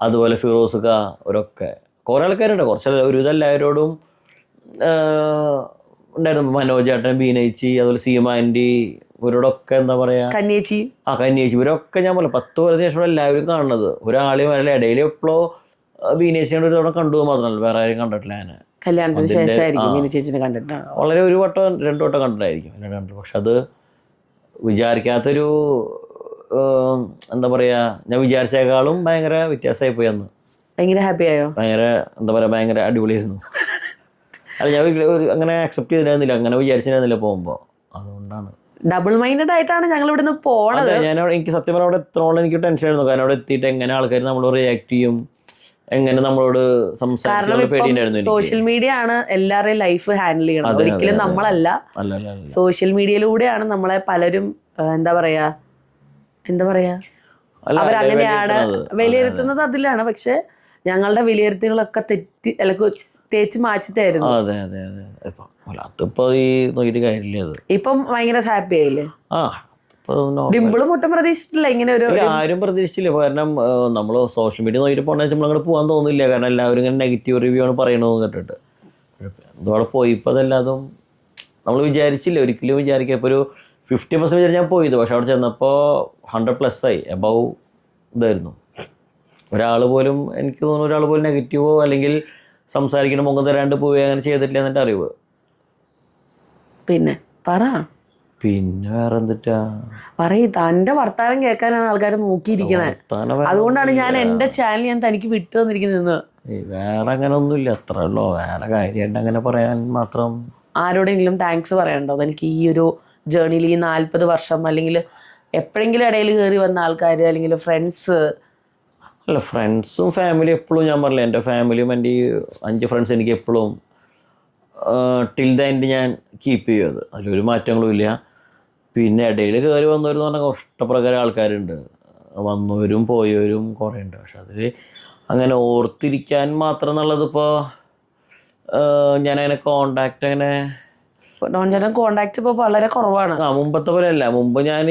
അതുപോലെ ഫിറോസുക, അവരൊക്കെ കുറേ ആൾക്കാരുണ്ട്. ഒരുവിധം എല്ലാവരോടും ഉണ്ടായിരുന്നു. മനോജ് ഏട്ടൻ, ബീനേച്ചി, അതുപോലെ സീമ ആൻറ്റി, ഇവരോടൊക്കെ എന്താ പറയാ, കന്യേച്ചി, ഇവരൊക്കെ ഞാൻ പോലെ 10 കൊല്ലത്തിന് ശേഷം എല്ലാവരും കാണുന്നത്. ഒരാളെയും വരല്ല. ഇടയിൽ എപ്പോഴോ ബീനേച്ചിയുടെ ഒരു തവണ കണ്ടു മാത്രമല്ല, വേറെ ആരും കണ്ടിട്ടില്ല. ഞാൻ കല്യാണത്തിന് ശേഷമായിരിക്കും മിനി ചേച്ചിനെ കണ്ടിട്ട്. വളരെ ഒരു വട്ടം 2 വട്ടം കണ്ടിട്ടായിരിക്കും പക്ഷെ അത് വിചാരിക്കാത്തൊരു എന്താ പറയുക, ഞാൻ വിചാരിച്ചേക്കാളും ഭയങ്കര വ്യത്യാസമായി പോയി അന്ന്. ഭയങ്കര ഹാപ്പി ആയോ? ഭയങ്കര എന്താ പറയുക, ഭയങ്കര അടിപൊളിയായിരുന്നു. അല്ല ഞാൻ അങ്ങനെ അക്സെപ്റ്റ് ചെയ്തിരുന്നില്ല, അങ്ങനെ വിചാരിച്ചിരുന്നില്ല പോകുമ്പോൾ. അതുകൊണ്ടാണ് ഡബിൾ മൈൻഡഡ് ആയിട്ടാണ് ഞങ്ങൾ ഇവിടുന്ന് പോണത്. എനിക്ക് സത്യം പറഞ്ഞാൽ അവിടെ എത്രയോളം എനിക്ക് ടെൻഷൻ ആയിരുന്നു. കാരണം അവിടെ എത്തിയിട്ട് എങ്ങനെ ആൾക്കാർ നമ്മളോട് റിയാക്ട് ചെയ്യും, എങ്ങനെ നമ്മളോട് സംസാരിക്കാനുള്ള പേടിയുണ്ടായിരുന്നു. സോഷ്യൽ മീഡിയ ആണ് എല്ലാവരുടെയും ലൈഫ് ഹാൻഡിൽ ചെയ്യണം, ഒരിക്കലും നമ്മളല്ല. സോഷ്യൽ മീഡിയയിലൂടെയാണ് നമ്മളെ പലരും എന്താ പറയാ അവരങ്ങനെയാണ് വിലയിരുത്തുന്നത്, അതിലാണ്. പക്ഷെ ഞങ്ങളുടെ വിലയിരുത്തലുകളൊക്കെ തേച്ച് മാറ്റിട്ടായിരുന്നു. അതെ അതെ അതെ. അതിപ്പോ ഈ നോക്കിയിട്ട് കാര്യമില്ല. അത് ഇപ്പം ഭയങ്കര ഹാപ്പി ആയില്ലേ? ഡിംപിളും ഒട്ടും പ്രതീക്ഷിച്ചിട്ടില്ല ഇങ്ങനെ ഒരു. ആരും പ്രതീക്ഷിച്ചില്ല. കാരണം നമ്മൾ സോഷ്യൽ മീഡിയ നോക്കിയിട്ട് പോകണമെന്ന് വെച്ചാൽ നമ്മളങ്ങോട്ട് പോകാൻ തോന്നില്ല. കാരണം എല്ലാവരും ഇങ്ങനെ നെഗറ്റീവ് റിവ്യൂ ആണ് പറയണമെന്ന് കേട്ടിട്ട്. അവിടെ പോയിപ്പോൾ അതെല്ലാതും നമ്മൾ വിചാരിച്ചില്ല, ഒരിക്കലും വിചാരിക്കുക. ഇപ്പോൾ ഒരു 50% വിചാരിച്ച് ഞാൻ പോയത്. പക്ഷെ അവിടെ ചെന്നപ്പോൾ 100+ ആയി, എബവ് ഇതായിരുന്നു. ഒരാൾ പോലും, എനിക്ക് തോന്നുന്നു ഒരാൾ പോലും നെഗറ്റീവോ അല്ലെങ്കിൽ സംസാരിക്കണ മുഖം തരാണ്ട് പോയി അങ്ങനെ ചെയ്തിട്ടില്ല എന്നിട്ട് അറിവ്. പിന്നെ പിന്നെ വേറെ എന്തിട്ടാ പറയും. തന്റെ വർത്താനം കേൾക്കാനാണ് ആൾക്കാർ നോക്കിയിരിക്കണേ. അതുകൊണ്ടാണ് ഞാൻ എന്റെ ചാനൽ ഞാൻ തനിക്ക് വിട്ടു തന്നിരിക്കുന്നത്. വേറെ അങ്ങനെ ഒന്നുമില്ല, അത്ര ഉള്ളോ. വേറെ കാര്യമായിട്ട് അങ്ങനെ പറയാൻ മാത്രം. ആരോടെങ്കിലും താങ്ക്സ് പറയണ്ടോ എനിക്ക് ഈ ഒരു ജേർണിയിൽ, ഈ 40 വർഷം, അല്ലെങ്കിൽ എപ്പോഴെങ്കിലും ഇടയിൽ കയറി വന്ന ആൾക്കാർ, അല്ലെങ്കിൽ ഫ്രണ്ട്സ്? അല്ല, ഫ്രണ്ട്സും ഫാമിലി എപ്പോഴും ഞാൻ പറഞ്ഞില്ല, എൻ്റെ ഫാമിലിയും എൻ്റെ ഈ 5 ഫ്രണ്ട്സ് എനിക്ക് എപ്പോഴും ടിൽ ദ എൻഡ് ഞാൻ കീപ്പ് ചെയ്യും. അത് അതിലൊരു മാറ്റങ്ങളും ഇല്ല. പിന്നെ ഇടയിൽ കയറി വന്നവരെന്ന് പറഞ്ഞാൽ ഇഷ്ടപ്രകാരം ആൾക്കാരുണ്ട്, വന്നവരും പോയവരും കുറേ ഉണ്ട്. പക്ഷെ അതിൽ അങ്ങനെ ഓർത്തിരിക്കാൻ മാത്രം എന്നുള്ളതിപ്പോൾ ഞാനങ്ങനെ കോണ്ടാക്ട് അങ്ങനെ കോണ്ടാക്ട് ഇപ്പോൾ വളരെ കുറവാണ്. മുമ്പത്തെ പോലെ അല്ല. മുമ്പ് ഞാൻ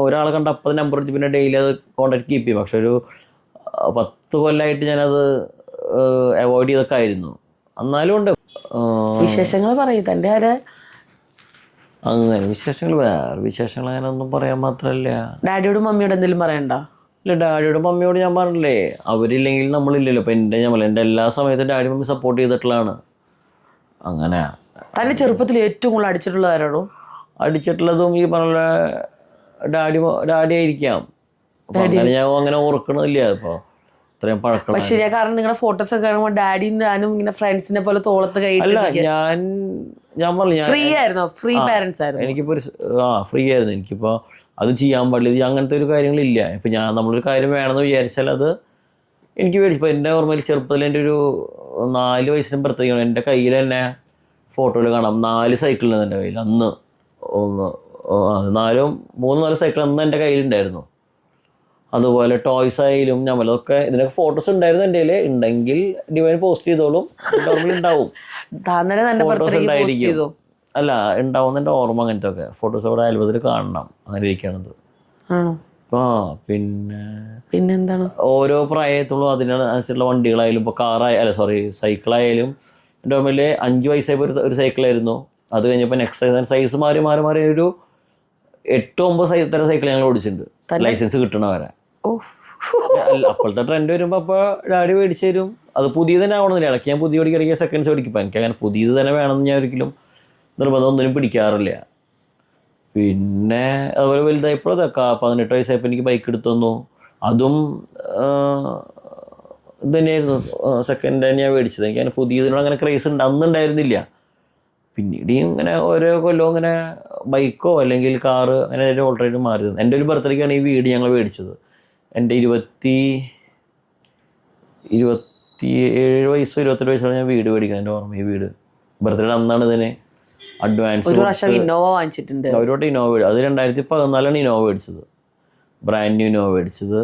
ഒരാളെ കണ്ട അപ്പം നമ്പർ എടുത്ത് പിന്നെ ഡെയിലി അത് കോണ്ടാക്ട് കീപ്പ് ചെയ്യും. പക്ഷെ ഒരു 10 കൊല്ലമായിട്ട് ഞാനത് അവോയ്ഡ് ചെയ്തൊക്കെ ആയിരുന്നു. എന്നാലും ഉണ്ട് വിശേഷങ്ങൾ പറയും തൻ്റെ ആരെ. അങ്ങനെ വിശേഷങ്ങൾ, വേറെ വിശേഷങ്ങൾ അങ്ങനെ ഒന്നും പറയാൻ മാത്രമല്ല. ഡാഡിയോടും മമ്മിയോടും എന്തെങ്കിലും പറയണ്ട? ഇല്ല, ഡാഡിയോടും മമ്മിയോട് ഞാൻ പറഞ്ഞില്ലേ, അവരില്ലെങ്കിൽ നമ്മളില്ലല്ലോ. ഇപ്പം എൻ്റെ എല്ലാ സമയത്തും ഡാഡി മമ്മി സപ്പോർട്ട് ചെയ്തിട്ടുള്ളതാണ്. അങ്ങനെ തൻ്റെ ചെറുപ്പത്തിൽ ഏറ്റവും കൂടുതൽ അടിച്ചിട്ടുള്ളതാരോടോ? അടിച്ചിട്ടുള്ളതും ഈ പറഞ്ഞ ഡാഡി ആയിരിക്കാം. അങ്ങനെ ഞാൻ അങ്ങനെ ഓർക്കണില്ല ഇപ്പോൾ ഇത്രയും പഴക്കം. പക്ഷേ കാരണം നിങ്ങളുടെ ഫോട്ടോസ് ഒക്കെ കാണുമ്പോൾ ഡാഡിയും ഞാനും ഇങ്ങനെ ഫ്രണ്ട്സിനെ പോലെ തോളത്ത് കൈ. അല്ല, ഞാൻ പറഞ്ഞു ഫ്രീ ആയിരുന്നു, ഫ്രീ പാരൻസ് ആയിരുന്നു. എനിക്കിപ്പോൾ ഫ്രീ ആയിരുന്നു. എനിക്കിപ്പോൾ അത് ചെയ്യാൻ പാടില്ല, അങ്ങനത്തെ ഒരു കാര്യങ്ങളില്ല. ഇപ്പം നമ്മളൊരു കാര്യം വേണമെന്ന് വിചാരിച്ചാൽ അത് എനിക്ക് മേടിച്ചു. എൻ്റെ ഓർമ്മയിൽ ചെറുപ്പത്തിൽ എൻ്റെ ഒരു 4 വയസ്സിനും പ്രത്യേകം എൻ്റെ കയ്യിൽ തന്നെ ഫോട്ടോയിൽ കാണാം 4 സൈക്കിളുണ്ട് എൻ്റെ കയ്യിൽ. അന്ന് 3-4 സൈക്കിൾ അന്ന് എൻ്റെ കയ്യിലുണ്ടായിരുന്നു. അതുപോലെ ടോയ്സ് ആയാലും നമ്മളൊക്കെ ഇതിനൊക്കെ ഫോട്ടോസ് ഉണ്ടായിരുന്നു എൻ്റെ കയ്യിൽ. ഉണ്ടെങ്കിൽ ഡിവൈൻ പോസ്റ്റ് ചെയ്തോളും, എൻ്റെ ഓർമ്മയിൽ ഉണ്ടാവും. ഫോട്ടോസ് ഉണ്ടായിരിക്കും. അല്ല, ഉണ്ടാവും എൻ്റെ ഓർമ്മ. അങ്ങനത്തെ ഒക്കെ ഫോട്ടോസ് അവിടെ ആൽബത്തിൽ കാണണം. അങ്ങനെ ഇരിക്കണത്. പിന്നെന്താണ്, ഓരോ പ്രായത്തുള്ള അതിനനുസരിച്ചുള്ള വണ്ടികളായാലും, ഇപ്പോൾ സൈക്കിളായാലും എൻ്റെ ഓർമ്മയിൽ 5 വയസ്സായപ്പോൾ ഒരു സൈക്കിളായിരുന്നു. അത് കഴിഞ്ഞപ്പോൾ നെക്സ്റ്റ് സൈസ് മാറി ഒരു 8-9 തരം സൈക്കിൾ ഞങ്ങൾ ഓടിച്ചിട്ടുണ്ട്, ലൈസൻസ് കിട്ടണവരെ. അപ്പോഴത്തെ ട്രെൻഡ് വരുമ്പോൾ അപ്പോൾ ഡാഡി മേടിച്ച് തരും. അത് പുതിയത് തന്നെ ആവണമെന്നില്ല. ഇടയ്ക്ക് ഞാൻ പുതിയ ഓടിക്കിടയ്ക്ക് സെക്കൻഡ്സ് ഓടിക്കും. എനിക്ക് അങ്ങനെ പുതിയത് തന്നെ വേണമെന്ന് ഞാൻ ഒരിക്കലും നിർബന്ധം ഒന്നിനും പിടിക്കാറില്ല. പിന്നെ അതുപോലെ വലുതായപ്പോൾ 18 വയസ്സായപ്പോൾ എനിക്ക് ബൈക്ക് എടുത്തു തന്നു. അതും ഇത് തന്നെയായിരുന്നു, സെക്കൻഡ് ഹാൻഡ് ഞാൻ മേടിച്ചത്. എനിക്ക് അങ്ങനെ പുതിയതിനോട് അങ്ങനെ ക്രേസ് അന്നുണ്ടായിരുന്നില്ല. പിന്നീട് ഇങ്ങനെ ഓരോ കൊല്ലവും ഇങ്ങനെ ബൈക്കോ അല്ലെങ്കിൽ കാറ് അങ്ങനെ ഓൾറെഡി മാറി. എൻ്റെ ഒരു ബർത്ത്ഡേക്കാണ് ഈ വീട് ഞങ്ങൾ മേടിച്ചത്. എൻ്റെ 27 വയസ്സോ 28 വയസ്സോടെ ഞാൻ വീട് മേടിക്കണം. എൻ്റെ ഓർമ്മ ഈ വീട് ബർത്ത്ഡേ അന്നാണ് ഇതിന് അഡ്വാൻസ്. ഒരു പ്രാവശ്യം ഇന്നോവ വാങ്ങിച്ചിട്ടുണ്ട്. അവരോട്ട് ഇന്നോവ അത് 2014 ഇന്നോവ മേടിച്ചത്, ബ്രാൻഡ് ന്യൂ ഇന്നോവ മേടിച്ചത്.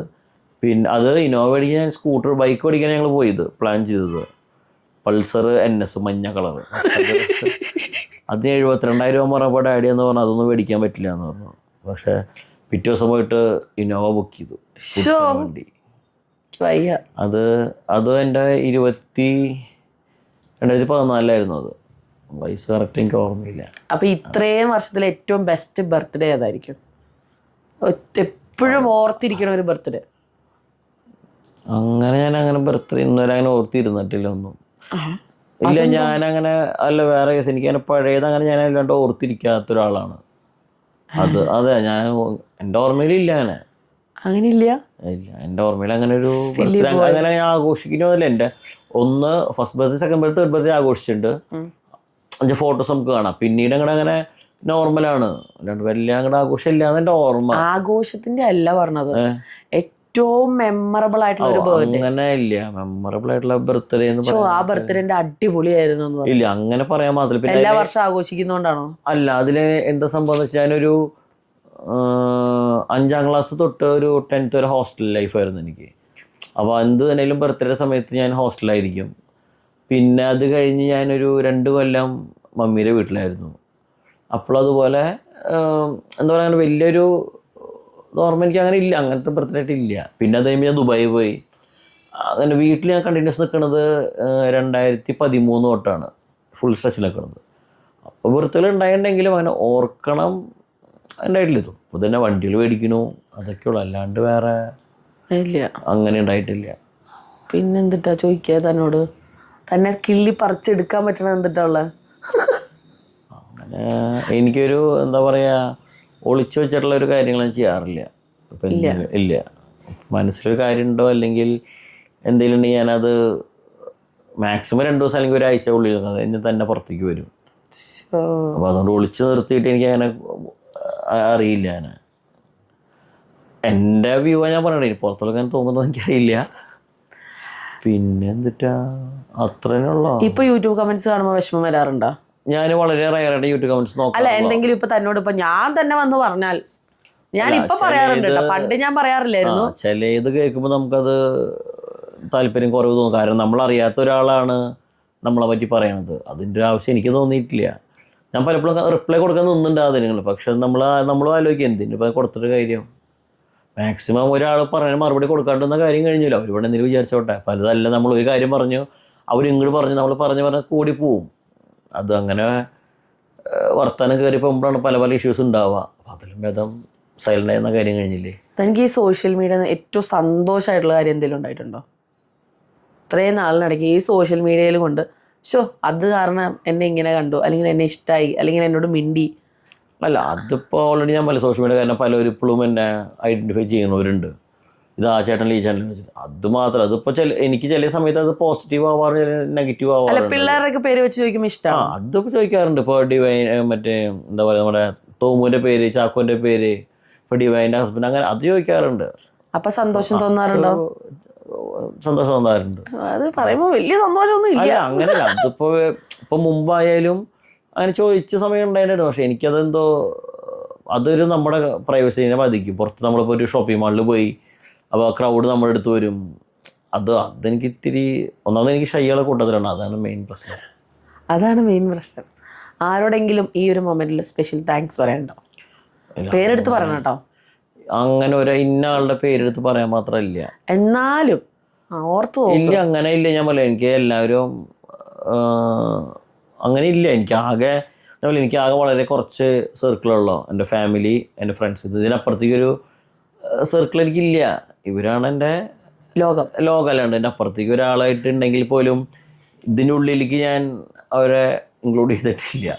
പിന്നെ അത് ഇന്നോവ മേടിക്കാൻ ഞാൻ ബൈക്ക് മേടിക്കാൻ ഞങ്ങൾ പോയത് പ്ലാൻ ചെയ്തത് പൾസർ NS മഞ്ഞ കളറ്. അത് 72,000 പറഞ്ഞപ്പോൾ ഡാഡി എന്ന് പറഞ്ഞു അതൊന്നും മേടിക്കാൻ പറ്റില്ല എന്ന് പറഞ്ഞു. പക്ഷേ പിറ്റേ ദിവസം പോയിട്ട് ഇന്നോവ ബുക്ക് ചെയ്തു വണ്ടി. അത് എൻ്റെ 2014 അത്. വയസ്സ് കറക്റ്റ് എനിക്ക് ഓർമ്മയില്ല. അപ്പൊ ഇത്രയും വർഷത്തിലെ ഏറ്റവും ബെസ്റ്റ് ബർത്ത്ഡേ ഏതായിരിക്കും? എപ്പോഴും ഓർത്തിരിക്കണ ഒരു ബർത്ത്ഡേ? അങ്ങനെ ഞാൻ അങ്ങനെ ബർത്ത്ഡേ ഇന്നുവരെ അങ്ങനെ ഓർത്തിരുന്നിട്ടില്ല ഒന്നും. ഇല്ല, ഞാനങ്ങനെ അല്ല, വേറെ കേസ് എനിക്ക് അങ്ങനെ പഴയത് അങ്ങനെ ഞാൻ അല്ലാണ്ട് ഓർത്തിരിക്കാത്ത ഒരാളാണ്. അതെ, ഞാൻ എൻ്റെ ഓർമ്മയിലില്ല അങ്ങനെ. അങ്ങനെയില്ല. ഇല്ല, എൻ്റെ ഓർമ്മയിൽ അങ്ങനെ ഒരു ബർത്ത്ഡേ അങ്ങനെ ഞാൻ ആഘോഷിക്കുന്നതല്ല. എൻ്റെ ഒന്ന് first birthday, second birthday, third birthday ആഘോഷിച്ചിട്ടുണ്ട്. 5 ഫോട്ടോസ് നമുക്ക് കാണാം. പിന്നീട് അങ്ങനെ നോർമലാണ്, അല്ലാണ്ട് വലിയ അങ്ങോട്ട് ആഘോഷം ഇല്ലാന്ന് എൻ്റെ ഓർമ്മ. ആഘോഷത്തിന്റെ അല്ല പറഞ്ഞത്, ഏറ്റവും മെമ്മറബിൾ ആയിട്ടുള്ള ഒരു ബർത്ത്ഡേ. അങ്ങനെ ഇല്ല മെമ്മറബിൾ ആയിട്ടുള്ള ബർത്ത്ഡേ എന്ന് പറയാൻ. ആ ബർത്ത്ഡേ അടിപൊളിയായിരുന്നു. ഇല്ല, അങ്ങനെ പറയാൻ മാത്രം. പിന്നെ എല്ലാ വർഷം ആഘോഷിക്കുന്നോണ്ടാണോ? അല്ല, അതില് എന്താ സംഭവം എന്ന് വെച്ചാൽ ഞാനൊരു 5ാം ക്ലാസ് തൊട്ട് ഒരു 10th വരെ ഹോസ്റ്റൽ ലൈഫായിരുന്നു എനിക്ക്. അപ്പോൾ എന്ത് തന്നെയും ബർത്ത്ഡേ സമയത്ത് ഞാൻ ഹോസ്റ്റലായിരിക്കും. പിന്നെ അത് കഴിഞ്ഞ് ഞാനൊരു 2 കൊല്ലം മമ്മിയുടെ വീട്ടിലായിരുന്നു. അപ്പോൾ അതുപോലെ എന്താ പറയുക, വലിയൊരു ഓർമ്മ എനിക്ക് അങ്ങനെ ഇല്ല, അങ്ങനത്തെ ബർത്ത്ഡേ ആയിട്ട് ഇല്ല. പിന്നെ അത് കഴിയുമ്പോൾ ഞാൻ ദുബായി പോയി. അങ്ങനെ വീട്ടിൽ ഞാൻ കണ്ടിന്യൂസ് നിൽക്കുന്നത് 2013 തൊട്ടാണ് ഫുൾ സ്ട്രെച്ചിൽ നിൽക്കുന്നത്. അപ്പോൾ ബർത്ത്ഡേ ഉണ്ടായിട്ടുണ്ടെങ്കിലും അങ്ങനെ ഓർക്കണം ഉണ്ടായിട്ടില്ല. ഇപ്പോൾ തന്നെ വണ്ടികൾ മേടിക്കണു, അതൊക്കെയുള്ളൂ, അല്ലാണ്ട് വേറെ ഇല്ല, അങ്ങനെ ഉണ്ടായിട്ടില്ല. പിന്നെന്തിട്ടാ ചോദിക്കുക തന്നോട്? തന്നെ കിള്ളി പറിച്ചെടുക്കാൻ പറ്റണ എന്തിട്ടാ ഉള്ളത്? അങ്ങനെ എനിക്കൊരു എന്താ പറയുക, ഒളിച്ചു വെച്ചിട്ടുള്ള ഒരു കാര്യങ്ങൾ ഞാൻ ചെയ്യാറില്ല. ഇപ്പം ഇല്ല, മനസ്സിലൊരു കാര്യം ഉണ്ടോ അല്ലെങ്കിൽ എന്തെങ്കിലും ഉണ്ടെങ്കിൽ ഞാനത് മാക്സിമം 2 ദിവസം അല്ലെങ്കിൽ ഒരാഴ്ച ഉള്ളിൽ അത് കഴിഞ്ഞ് തന്നെ പുറത്തേക്ക് വരും. അപ്പോൾ അതുകൊണ്ട് ഒളിച്ചു നിർത്തിയിട്ട് എനിക്ക് അങ്ങനെ അറിയില്ല. ഞാൻ എൻ്റെ വ്യൂ ഞാൻ പറയണേ, പുറത്തുള്ള അങ്ങനെ തോന്നുന്നത് എനിക്കറിയില്ല. പിന്നെ എന്തിട്ടാ അത്രേനുള്ള. ഇപ്പൊ യൂട്യൂബ് കമന്റ്സ് കാണുമ്പോൾ വിഷമം വരാറുണ്ടോ? ഞാൻ വളരെ റയറായിട്ട് യൂട്യൂബ് കമന്റ്സ് നോക്കാം. അല്ല, എന്തെങ്കിലും ഇപ്പൊ തന്നോട് ഇപ്പൊ ഞാൻ തന്നെ വന്ന് പറഞ്ഞാൽ ഞാൻ ഇപ്പൊ പറയാറുണ്ട്, പണ്ട് ഞാൻ പറയാറില്ലായിരുന്നു. ചില ഇത് കേൾക്കുമ്പോൾ നമുക്കത് താല്പര്യം കുറവ് തോന്നും. കാരണം നമ്മളറിയാത്ത ഒരാളാണ് നമ്മളെ പറ്റി പറയണത്. അതിൻ്റെ ആവശ്യം എനിക്ക് തോന്നിയിട്ടില്ല. ഞാൻ പലപ്പോഴും റിപ്ലൈ കൊടുക്കാൻ നിന്നുണ്ട് അതിനുകൾ. പക്ഷെ നമ്മൾ ആലോചിക്കുക എന്തിന് ഇപ്പം കൊടുത്തിട്ട് കാര്യം. മാക്സിമം ഒരാൾ പറയാൻ മറുപടി കൊടുക്കാണ്ടുന്ന കാര്യം കഴിഞ്ഞില്ല. അവരിവിടെ എന്തെങ്കിലും വിചാരിച്ചോട്ടെ. പലതല്ല, നമ്മൾ ഒരു കാര്യം പറഞ്ഞു അവരിങ്ങോട്ട് പറഞ്ഞു, നമ്മൾ പറഞ്ഞ് കൂടി പോവും. അത് അങ്ങനെ വർത്താനം കയറി പോകുമ്പോഴാണ് പല ഇഷ്യൂസ് ഉണ്ടാവുക. അപ്പം അതിലും ഭേദം സൈലൻ്റ് ആയിരുന്ന കാര്യം കഴിഞ്ഞില്ലേ. തനിക്ക് ഈ സോഷ്യൽ മീഡിയ ഏറ്റവും സന്തോഷമായിട്ടുള്ള കാര്യം എന്തെങ്കിലും ഉണ്ടായിട്ടുണ്ടോ? ഇത്രയും നാളിനിടയ്ക്ക് ഈ സോഷ്യൽ മീഡിയയിൽ കൊണ്ട് അത് കാരണം എന്നെ ഇങ്ങനെ കണ്ടു, അല്ലെങ്കിൽ എന്നെ ഇഷ്ടമായി, അല്ലെങ്കിൽ എന്നോട് മിണ്ടി. അല്ല, അതിപ്പോൾ ഓൾറെഡി ഞാൻ സോഷ്യൽ മീഡിയ കാരണം പലരും ഇപ്പോഴും എന്നെ ഐഡൻറ്റിഫൈ ചെയ്യുന്നവരുണ്ട്. ഇത് ആ ചേട്ടൻ ഈ ചാനൽ വെച്ചിട്ട് അത് മാത്രം. അതിപ്പോൾ എനിക്ക് ചില സമയത്ത് അത് പോസിറ്റീവ് ആവാറ്, നെഗറ്റീവ് ആവാറ്. പിള്ളേരുടെ പേര് വെച്ച് ചോദിക്കുമ്പോൾ ഇഷ്ടമാണ്. അതിപ്പോൾ ചോദിക്കാറുണ്ട്. ഇപ്പോൾ ഡിവൈൻ മറ്റേ എന്താ പറയുക, നമ്മുടെ തോമുവിൻ്റെ പേര്, ചാക്കോൻ്റെ പേര്, ഇപ്പോൾ ഡിവൈൻ്റെ ഹസ്ബൻഡ്, അങ്ങനെ അത് ചോദിക്കാറുണ്ട്. അപ്പം സന്തോഷം തോന്നാറുണ്ടോ? സന്തോഷം തോന്നാറുണ്ട്. അത് പറയുമ്പോൾ വലിയ സന്തോഷമൊന്നും ഇല്ല. അങ്ങനെയല്ല, അതിപ്പോൾ മുമ്പായാലും അങ്ങനെ ചോദിച്ച സമയം ഉണ്ടായിരുന്നു. പക്ഷെ എനിക്കതെന്തോ അതൊരു നമ്മുടെ പ്രൈവസിനെ ബാധിക്കും. പുറത്ത് നമ്മളിപ്പോൾ ഒരു ഷോപ്പിംഗ് മാളിൽ പോയി, അപ്പോൾ ക്രൗഡ് നമ്മുടെ അടുത്ത് വരും. അതെനിക്ക് ഇത്തിരി ഒന്നാമത് എനിക്ക് ഷൈകളെ കൂട്ടത്തിലാണ്. അതാണ് മെയിൻ പ്രശ്നം. ആരോടെങ്കിലും ഈ ഒരു മൊമെന്റിൽ സ്പെഷ്യൽ താങ്ക്സ് പറയണ്ടോ? പേരെടുത്ത് പറയണം കേട്ടോ. അങ്ങനെ ഒരു ഇന്ന ആളുടെ പേരെടുത്ത് പറയാൻ മാത്രമല്ല, എന്നാലും ഓർത്തു ഇല്ല, അങ്ങനെ ഇല്ല. ഞാൻ പറയാം, എനിക്ക് എല്ലാവരും അങ്ങനെ ഇല്ല. എനിക്കാകെ വളരെ കുറച്ച് സർക്കിളുള്ളൂ. എൻ്റെ ഫാമിലി, എൻ്റെ ഫ്രണ്ട്സ്. ഇതിനപ്പുറത്തേക്കൊരു സർക്കിൾ എനിക്കില്ല. ഇവരാണ് എൻ്റെ ലോകം. അല്ലാണ്ട് എൻ്റെ അപ്പുറത്തേക്ക് ഒരാളായിട്ടുണ്ടെങ്കിൽ പോലും ഇതിൻ്റെ ഉള്ളിലേക്ക് ഞാൻ അവരെ ഇൻക്ലൂഡ് ചെയ്തിട്ടില്ല.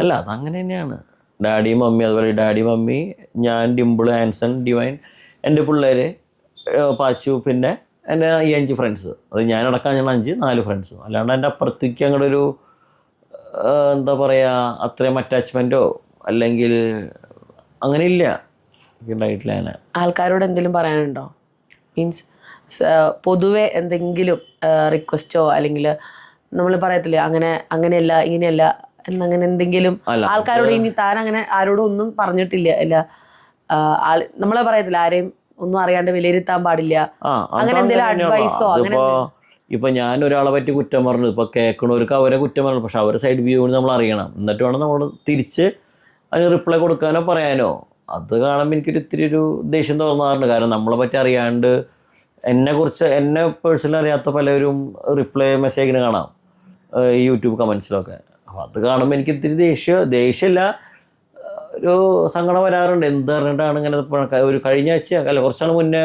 അല്ല, അതങ്ങനെ തന്നെയാണ്. ഡാഡി മമ്മി, അതുപോലെ ഡാഡി മമ്മി, ഞാൻ, ഡിംപിൾ, ആൻസൺ, ഡിവൈൻ, എൻ്റെ പിള്ളേർ, പാച്ചു, പിന്നെ എൻ്റെ ഈ 5 ഫ്രണ്ട്സ്. അത് ഞാനടക്കം ഞങ്ങൾ 4 ഫ്രണ്ട്സ്. അല്ലാണ്ട് എൻ്റെ അപ്പുറത്തേക്ക് അങ്ങോട്ട് ഒരു എന്താ പറയുക, അത്രയും അറ്റാച്ച്മെൻറ്റോ അല്ലെങ്കിൽ അങ്ങനെ ഇല്ല, ഉണ്ടായിട്ടില്ല. അങ്ങനെ ആൾക്കാരോട് എന്തെങ്കിലും പറയാനുണ്ടോ? മീൻസ് പൊതുവെ എന്തെങ്കിലും റിക്വസ്റ്റോ അല്ലെങ്കിൽ നമ്മൾ പറയത്തില്ലേ അങ്ങനെയല്ല ഇങ്ങനെയല്ല എന്നങ്ങനെ എന്തെങ്കിലും ആൾക്കാരോട്? ഇനി താൻ അങ്ങനെ ആരോടും ഒന്നും പറഞ്ഞിട്ടില്ല. അല്ല, നമ്മളെ പറയത്തില്ല ആരെയും ഒന്നും അറിയാണ്ട് വിലയിരുത്താൻ പാടില്ല, അങ്ങനെ എന്തെങ്കിലും അഡ്വൈസോ? അങ്ങനെ ഇപ്പൊ ഞാൻ ഒരാളെ പറ്റി കുറ്റം പറഞ്ഞു, ഇപ്പൊ കേൾക്കണവർക്ക് അവരെ കുറ്റം പറഞ്ഞു. പക്ഷെ അവരുടെ സൈഡ് വ്യൂ നമ്മൾ അറിയണം. എന്നിട്ട് വേണം നമ്മൾ തിരിച്ച് അതിന് റിപ്ലൈ കൊടുക്കാനോ പറയാനോ. അത് കാണുമ്പോൾ എനിക്കൊരു ഇത്തിരി ഒരു ദേഷ്യം തോന്നാറുണ്ട്. കാരണം നമ്മളെ പറ്റി അറിയാണ്ട് എന്നെ പേഴ്സണലി അറിയാത്ത പലരും റിപ്ലൈ മെസ്സേജിന് കാണാം ഈ യൂട്യൂബ് കമൻസിലൊക്കെ. അപ്പോൾ അത് കാണുമ്പോൾ എനിക്ക് ഇത്തിരി ദേഷ്യമില്ല, ഒരു സങ്കടം വരാറുണ്ട്. എന്ത് പറഞ്ഞിട്ടാണ് ഇങ്ങനെ ഒരു കഴിഞ്ഞ ആഴ്ച കുറച്ചാൾ മുന്നേ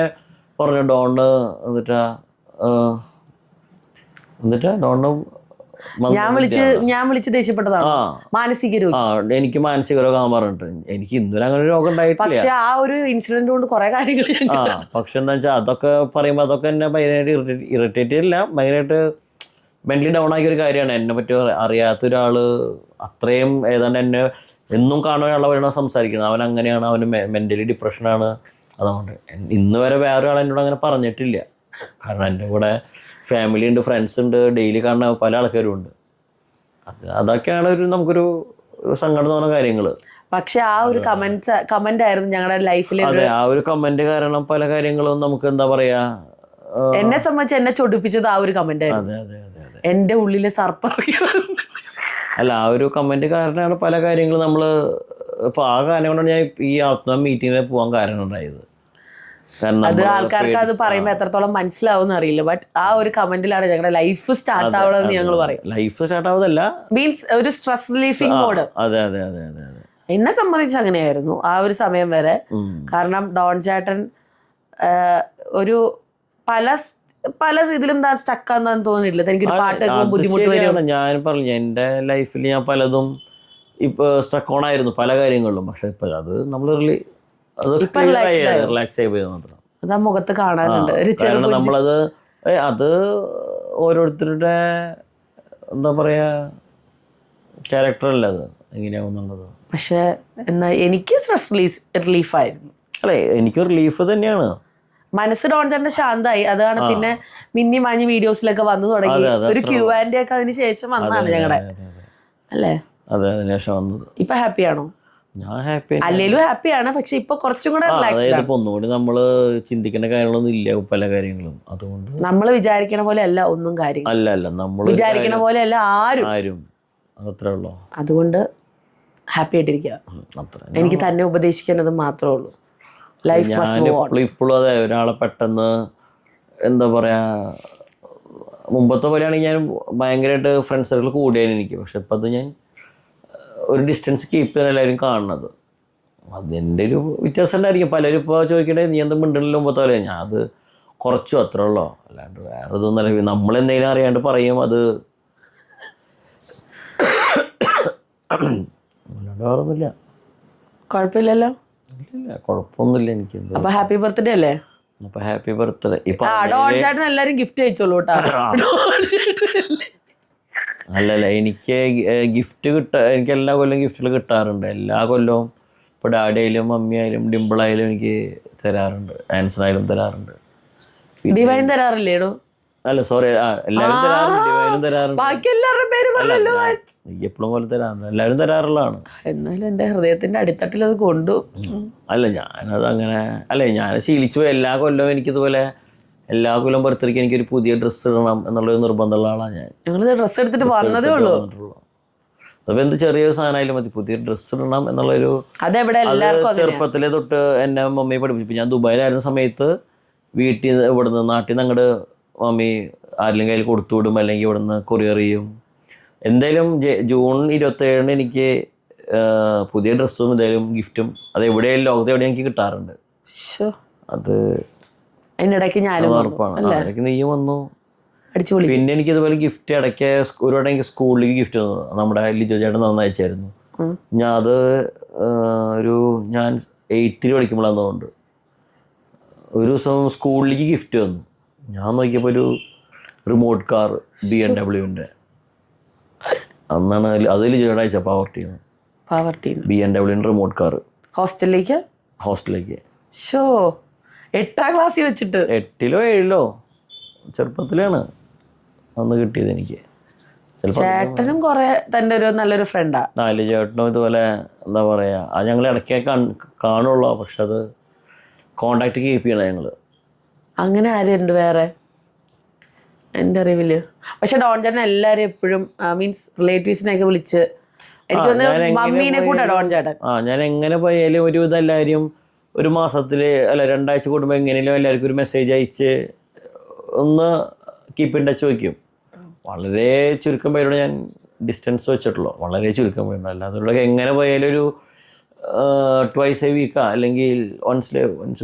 പറഞ്ഞു ഡോണ് എന്നിട്ടാ എന്നിട്ട് ഡോണ്ട് ഞാൻ വിളിച്ച് ദേഷ്യപ്പെട്ടതാണ്. മാനസിക രോഗി. എനിക്ക് മാനസിക രോഗം പറഞ്ഞിട്ട് എനിക്ക് ഇന്നുവരെ അങ്ങനെ ഒരു രോഗം ഉണ്ടായിട്ടില്ല. പക്ഷെ ആ ഒരു ഇൻസിഡന്റ് കൊണ്ട് കുറെ കാര്യങ്ങൾ പക്ഷെ എന്താ വെച്ചാൽ അതൊക്കെ പറയുമ്പോൾ അതൊക്കെ എന്നെ ഭയങ്കരമായിട്ട് ഇറിറ്റേറ്റ് ചെയ്തില്ല, ഭയങ്കരമായിട്ട് മെന്റലി ഡൗൺ ആക്കിയ ഒരു കാര്യമാണ്. എന്നെ പറ്റി അറിയാത്ത ഒരാള് അത്രയും ഏതാണ്ട് എന്നെ എന്നും കാണുന്ന ഒരാളെ സംസാരിക്കുന്നത്, അവൻ അങ്ങനെയാണ്, അവന് മെന്റലി ഡിപ്രഷനാണ്. അതുകൊണ്ട് ഇന്ന് വരെ വേറെ ആൾ എന്നോട് അങ്ങനെ പറഞ്ഞിട്ടില്ല. കാരണം എൻ്റെ കൂടെ ഫാമിലി ഉണ്ട്, ഫ്രണ്ട്സ് ഉണ്ട്, ഡെയിലി കാണുന്ന പല ആൾക്കാരും ഉണ്ട്. അതൊക്കെയാണ് നമുക്കൊരു സങ്കടം തോന്നുന്ന കാര്യങ്ങൾ. പക്ഷെ ആ ഒരു കമന്റ് ആയിരുന്നു ഞങ്ങളുടെ ലൈഫിൽ. അതെ, ആ ഒരു കമന്റ് കാരണം പല കാര്യങ്ങളും നമുക്ക് എന്താ പറയാ, എന്നെ സംബന്ധിച്ച് എന്നെ ചൊടിപ്പിച്ചത് ആ ഒരു കമന്റ് ആയിരുന്നു. എന്റെ ഉള്ളിലെ അല്ല, ആ ഒരു കമന്റ് കാരണമാണ് പല കാര്യങ്ങളും നമ്മള് ഇപ്പൊ ആ കാര്യം കൊണ്ടാണ് ഞാൻ ഈ ആത്മ മീറ്റിങ്ങിന് പോകാൻ കാരണം ഉണ്ടായത്. അത് ആൾക്കാർക്ക് അത് പറയുമ്പോൾ എത്രത്തോളം മനസ്സിലാവും അറിയില്ല. ബട്ട് ആ ഒരു കമന്റിലാണ് ഞങ്ങളുടെ ലൈഫ് സ്റ്റാർട്ട് ആവണമെന്ന് ഞങ്ങൾ പറയും. ലൈഫ് സ്റ്റാർട്ട് ആവുന്നതല്ല, മീൻസ് ഒരു സ്ട്രെസ് റിലീഫിംഗ് മോഡ്. അതെ അതെ അതെ അതെ അതെ. എന്നെ സംബന്ധിച്ച് അങ്ങനെയായിരുന്നു ആ ഒരു സമയം വരെ. കാരണം ഡോൺ ചേട്ടൻ ഒരു പല ഇതിലും താൻ സ്റ്റക്കാന്ന് തോന്നിയിട്ടില്ല. എനിക്കൊരു പാട്ട് കേൾക്കുമ്പോൾ ബുദ്ധിമുട്ട് വരും. ഞാൻ പറഞ്ഞു എൻ്റെ ലൈഫിൽ ഞാൻ പലതും ഇപ്പൊ സ്റ്റക്ക് ഓൺ ആയിരുന്നു പല കാര്യങ്ങളിലും. പക്ഷെ ഇപ്പൊ അത് നമ്മൾ റിലാക്സ് ആയി പോയി മാത്രം. അത് ആ മുഖത്ത് കാണാനുണ്ട്. നമ്മളത് അത് ഓരോരുത്തരുടെ എന്താ പറയാ ക്യാരക്ടർ അല്ല അത് എങ്ങനെയാവുന്നുള്ളത്. പക്ഷെ എന്നാ എനിക്ക് സ്ട്രെസ് റിലീഫായിരുന്നു. അല്ലേ, എനിക്ക് റിലീഫ് തന്നെയാണ്. മനസ്സ് ഡോൺ ചേട്ടന്റെ ശാന്തായി. അതാണ് പിന്നെ മിന്നി മാഞ്ഞ് വീഡിയോസിലൊക്കെ വന്നു തുടങ്ങി. ഒരു Q&A ഒക്കെ അതിന് ശേഷം വന്നതാണ് ഞങ്ങളുടെ, അല്ലേ? അതെ, അതിനുശേഷം വന്നത്. ഇപ്പൊ ഹാപ്പിയാണോ? ഞാൻ ഹാപ്പി, അല്ലേലും ഹാപ്പിയാണ്. പക്ഷെ ഇപ്പൊ കുറച്ചും കൂടെ ഒന്നുകൂടി നമ്മള് ചിന്തിക്കേണ്ട കാര്യങ്ങളൊന്നും ഇല്ല പല കാര്യങ്ങളും. അതുകൊണ്ട് നമ്മള് വിചാരിക്കണ പോലെ അല്ല ഒന്നും കാര്യം. അല്ല നമ്മൾ വിചാരിക്കണ പോലെ അല്ല ആരും. അതത്രേ ഉള്ളൂ. അതുകൊണ്ട് ഹാപ്പി ആയിട്ടിരിക്കുക. എനിക്ക് തന്നെ ഉപദേശിക്കേണ്ടത് മാത്രമേ ഉള്ളൂ. ലൈഫ് ഇപ്പോഴും അതെ, ഒരാളെ പെട്ടെന്ന് എന്താ പറയാ, മുമ്പത്തെ പോലെയാണെങ്കിൽ ഞാൻ ഭയങ്കരമായിട്ട് ഫ്രണ്ട്സ് സർക്കിൾ കൂടിയായിരുന്നു എനിക്ക്. പക്ഷെ ഇപ്പം അത് ഞാൻ ഒരു ഡിസ്റ്റൻസ് കീപ്പ് ചെയ്യാൻ എല്ലാവരും കാണുന്നത്. അതിൻ്റെ ഒരു വ്യത്യാസം ഉണ്ടായിരിക്കും. പലരും ഇപ്പോൾ ചോദിക്കട്ടെ നീ എന്തും മിണ്ടല്ലോ മുമ്പത്തെ പോലെ. ഞാൻ അത് കുറച്ചു അത്രേ ഉള്ളൂ, അല്ലാണ്ട് വേറെ ഇതൊന്നും. നമ്മളെന്തെങ്കിലും അറിയാണ്ട് പറയും, അത് അല്ലാണ്ട് വേറെ ഒന്നുമില്ല. കുഴപ്പമില്ലല്ലോ. ഇല്ല, കുഴപ്പമൊന്നുമില്ല എനിക്ക്. അപ്പൊ ഹാപ്പി ബർത്ത്ഡേ അല്ലേ? അപ്പൊ ഹാപ്പി ബർത്ത്ഡേ. ഇപ്പൊ ഡോൺ ചേട്ടൻ എല്ലാരും ഗിഫ്റ്റ് അയച്ചോളൂ കേട്ടോ. അല്ലല്ല, എനിക്ക് ഗിഫ്റ്റ് എനിക്ക് എല്ലാ കൊല്ലവും ഗിഫ്റ്റുകൾ കിട്ടാറുണ്ട്. എല്ലാ കൊല്ലവും ഇപ്പോൾ ഡാഡി ആയാലും മമ്മി ആയാലും ഡിംപിളായാലും എനിക്ക് തരാറുണ്ട്. ആൻസർ ആയാലും തരാറുണ്ട്. ഡിവൈൻ തരാറില്ലേടോ? അല്ല സോറി, എല്ലാവരും തരാറുണ്ട്. ഡിവൈനും തരാറുണ്ട്. എപ്പോഴും പോലെ തരാറുണ്ട്, എല്ലാവരും തരാറുള്ളതാണ്. എന്നാലും എൻ്റെ ഹൃദയത്തിന്റെ അടിത്തട്ടിൽ അത് കൊണ്ടു. അല്ല, ഞാനത് അങ്ങനെ അല്ലേ, ഞാൻ ശീലിച്ചു പോയി. എല്ലാ കൊല്ലവും എനിക്കിതുപോലെ എല്ലാ കൊല്ലം ബർത്ത്ഡേക്ക് എനിക്കൊരു പുതിയ ഡ്രസ്സ് ഇടണം എന്നുള്ളൊരു നിർബന്ധമുള്ള ആളാണ് ഞാൻ. ഞങ്ങൾ ഡ്രസ്സ് എടുത്തിട്ട് വന്നതേ ഉള്ളൂ. അപ്പോൾ എന്ത് ചെറിയൊരു സാധനമായാലും മതി, പുതിയ ഡ്രസ്സ് ഇടണം എന്നുള്ളൊരു. ചെറുപ്പത്തിലെ തൊട്ട് എന്നെ മമ്മി പഠിപ്പിച്ചു. ഞാൻ ദുബായിലായിരുന്ന സമയത്ത് വീട്ടിൽ ഇവിടുന്ന് നാട്ടിൽ നിന്ന് അങ്ങോട്ട് മമ്മി ആരെങ്കിലും കയ്യിൽ കൊടുത്തു വിടും, അല്ലെങ്കിൽ ഇവിടുന്ന് കൊറിയർ ചെയ്യും. എന്തായാലും ജൂൺ 27 എനിക്ക് പുതിയ ഡ്രസ്സും എന്തായാലും ഗിഫ്റ്റും അത് എവിടെയായാലും ലോകത്ത് എവിടെയും എനിക്ക് കിട്ടാറുണ്ട്. അത് അതിനിടയ്ക്ക് ഞാനും ഉറപ്പാണ്. നീയും വന്നു. പിന്നെ എനിക്ക് ഇതുപോലെ ഗിഫ്റ്റ് ഇടയ്ക്ക് ഒരുപാട് എനിക്ക് സ്കൂളിലേക്ക് ഗിഫ്റ്റ് തന്നു. നമ്മുടെ ലിജോ ചേട്ടൻ നന്നയച്ചായിരുന്നു. ഞാൻ അത് ഞാൻ 8th പഠിക്കുമ്പോഴാന്ന് തോന്നുന്നുണ്ട്. ഒരു ദിവസം സ്കൂളിലേക്ക് ഗിഫ്റ്റ് തന്നു. ഞാൻ നോക്കിയപ്പോൾ ഒരു റിമോട്ട് കാർ BMW അന്നാണ്. അത് ലിജോ ചേട്ടൻ അയച്ച power team BMW remote car ഹോസ്റ്റലിലേക്ക് 8ാം ക്ലാസ്സിൽ വെച്ചിട്ട് 8ലോ 7ലോ ചെറുപ്പത്തിലാണ് അന്ന് കിട്ടിയത് എനിക്ക്. ചേട്ടനും കുറെ തൻ്റെ ഒരു നല്ലൊരു ഫ്രണ്ടാ. ചേട്ടനും ഇതുപോലെ എന്താ പറയാ, അത് ഞങ്ങൾ ഇടയ്ക്ക് കാണുള്ളൂ. പക്ഷെ അത് കോണ്ടാക്ട് കീപ്പ് ചെയ്യണം ഞങ്ങള്. അങ്ങനെ ആരുണ്ട് വേറെ എൻ്റെ അറിവില്? പക്ഷെ ഡോൺ ചേട്ടൻ എല്ലാരും എപ്പോഴും മീൻസ് റിലേറ്റീവ്സിനെയൊക്കെ വിളിച്ച്, എനിക്ക് തോന്നുന്നു മമ്മീനെ കൂട്ടാ ഡോൺ ചേട്ടൻ. ഞാൻ എങ്ങനെ പോയാലും ഒരു ഇതെല്ലാവരും ഒരു മാസത്തില് അല്ല 2 ആഴ്ച കൂടുമ്പോൾ എങ്ങനെയും എല്ലാവർക്കും ഒരു മെസ്സേജ് അയച്ച് ഒന്ന് കീപ്പ് ഇൻ ടച്ച് വയ്ക്കും. വളരെ ചുരുക്കം പേരോട് ഞാൻ ഡിസ്റ്റൻസ് വെച്ചിട്ടുള്ളൂ, വളരെ ചുരുക്കം പേരുണ്ട്. അല്ലാതെ എങ്ങനെ പോയാലും ഒരു twice a week അല്ലെങ്കിൽ once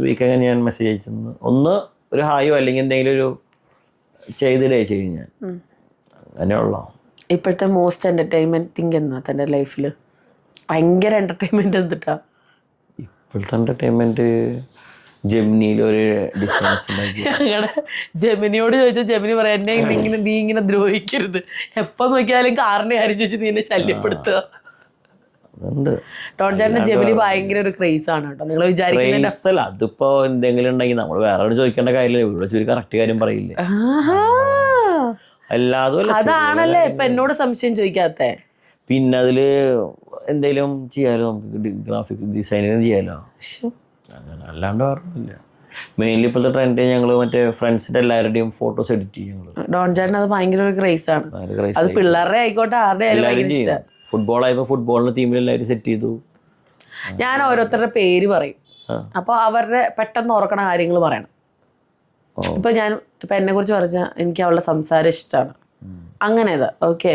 week അങ്ങനെ ഞാൻ മെസ്സേജ് അയച്ചിരുന്നു. ഒന്ന് ഒരു ഹായോ അല്ലെങ്കിൽ എന്തെങ്കിലും ഒരു ചെയ്തില്ലേ ചെയ്യും ഞാൻ. അങ്ങനെയുള്ള ഇപ്പോഴത്തെ മോസ്റ്റ് എന്റർടൈൻമെന്റ് തിങ് എന്നാ തൻ്റെ ലൈഫിൽ ഭയങ്കര എന്റർടൈൻമെന്റ് എന്തിട്ടാ? ഇപ്പോഴത്തെ എൻ്റർടൈൻമെൻറ്റ് ജെമിനിയിൽ ഒരു ഡിസ്റ്റൻസ് ഉണ്ടാക്കി. ഞങ്ങളുടെ ജെമിനിയോട് ചോദിച്ചാൽ ജെമിനി പറയാം എന്നെ ഇങ്ങനെ നീ ഇങ്ങനെ ദ്രോഹിക്കരുത്, എപ്പോൾ നോക്കിയാലും കാറിന്റെ കാര്യം ചോദിച്ചു നീ എന്നെ ശല്യപ്പെടുത്തുക. അതുണ്ട്. ടോൺ ചേട്ടന് ജെമിനി ഭയങ്കര ഒരു ക്രേസ് ആണ് കേട്ടോ. നിങ്ങൾ വിചാരിക്കുന്നില്ല. ക്രേസല്ല, അതിപ്പോ എന്തെങ്കിലും ഉണ്ടെങ്കിൽ നമ്മൾ വേറെ ചോദിക്കേണ്ട കാര്യമില്ല, ഇവിടെ ചുരു കറക്റ്റ് കാര്യം പറയില്ലേ. അല്ലാതെ അതാണല്ലേ ഇപ്പൊ എന്നോട് സംശയം ചോദിക്കാത്ത. പിന്നെ അതില് എന്തെങ്കിലും ചെയ്യാലോ, നമുക്ക് ഗ്രാഫിക് ഡിസൈനിങ് ചെയ്യാലോ, അങ്ങനെ അല്ലാണ്ട് പറഞ്ഞില്ല. മെയിൻലി ഇപ്പോഴത്തെ ട്രെൻഡ് ഞങ്ങൾ മറ്റേ ഫ്രണ്ട്സിന്റെ എല്ലാവരുടെയും ഫോട്ടോസ് എഡിറ്റ് ചെയ്യും ഞങ്ങൾ. ഡോൺ ചേട്ടൻ അത് ഭയങ്കര ഒരു ക്രേസ് ആണ്. അത് പിള്ളേരുടെ ആയിക്കോട്ടെ ആരുടെ ആയാലും ഭയങ്കര ഇഷ്ടമാണ്. ഫുട്ബോൾ ആയപ്പോൾ ഫുട്ബോളിന്റെ ടീമിൽ എല്ലാവരും സെറ്റ് ചെയ്തു. ഞാൻ ഓരോരുത്തരുടെ പേര് പറയും, അപ്പോൾ അവരുടെ പെട്ടെന്ന് ഓർക്കണ കാര്യങ്ങൾ പറയണം. ഇപ്പൊ എന്നെ കുറിച്ച് പറഞ്ഞാൽ എനിക്ക് അവളുടെ സംസാരം ഇഷ്ടമാണ്, അങ്ങനെതാ. ഓക്കെ,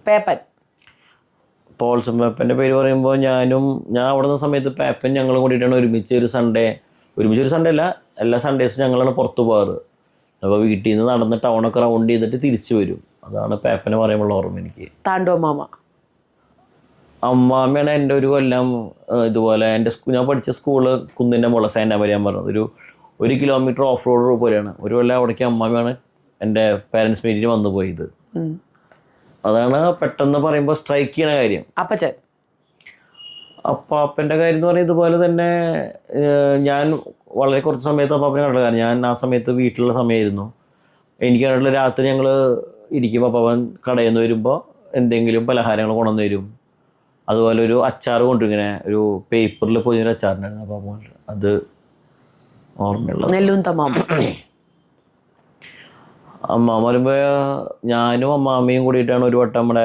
പേപ്പൻ, പോൾസും പേപ്പൻ്റെ പേര് പറയുമ്പോൾ ഞാൻ അവിടെ നിന്ന് സമയത്ത് പേപ്പൻ ഞങ്ങളും കൂടിയിട്ടാണ് ഒരുമിച്ച് ഒരു സൺഡേ അല്ല, എല്ലാ സൺഡേസും ഞങ്ങളാണ് പുറത്ത് പോകാറ്. അപ്പോൾ വീട്ടിൽ നിന്ന് നടന്ന് ടൗണൊക്കെ റൗണ്ട് ചെയ്തിട്ട് തിരിച്ചു വരും. അതാണ് പേപ്പനെ പറയുമ്പോൾ ഓർമ്മ എനിക്ക്. താണ്ടോ അമ്മാമ്മയാണ് എൻ്റെ ഒരു കൊല്ലം ഇതുപോലെ ഞാൻ പഠിച്ച സ്കൂള് കുന്നിൻ്റെ മുകളിൽ സെൻ്റ് മരിയാൻ പറഞ്ഞത് 1 കിലോമീറ്റർ ഓഫ് റോഡ് പോലെയാണ്. ഒരു കൊല്ലം അവിടേക്ക് അമ്മാമ്മയാണ് എൻ്റെ പാരൻസ് മീറ്റിന് വന്നു പോയത്. അതാണ് പെട്ടെന്ന് പറയുമ്പോൾ സ്ട്രൈക്ക് ചെയ്യണ കാര്യം. അപ്പാപ്പൻ്റെ കാര്യം എന്ന് പറയുന്നത് ഇതുപോലെ തന്നെ ഞാൻ വളരെ കുറച്ച് സമയത്ത് അപ്പാപ്പനെ കണ്ടില്ല. കാരണം ഞാൻ ആ സമയത്ത് വീട്ടിലുള്ള സമയമായിരുന്നു. എനിക്ക് കണ്ടിട്ടുള്ള രാത്രി ഞങ്ങൾ ഇരിക്കും. അപ്പാപ്പൻ കടയിൽ നിന്ന് വരുമ്പോൾ എന്തെങ്കിലും പലഹാരങ്ങൾ കൊണ്ടുവന്ന് തരും. അതുപോലെ ഒരു അച്ചാർ കൊണ്ടുവരും, ഇങ്ങനെ ഒരു പേപ്പറിൽ പൊതിഞ്ഞൊരു അച്ചാറിനായിരുന്നു അപ്പാപ്പൻ. അത് ഓർമ്മയുള്ള അമ്മാമ്മ പറയുമ്പോൾ ഞാനും അമ്മാമ്മയും കൂടിയിട്ടാണ് ഒരു വട്ടം നമ്മുടെ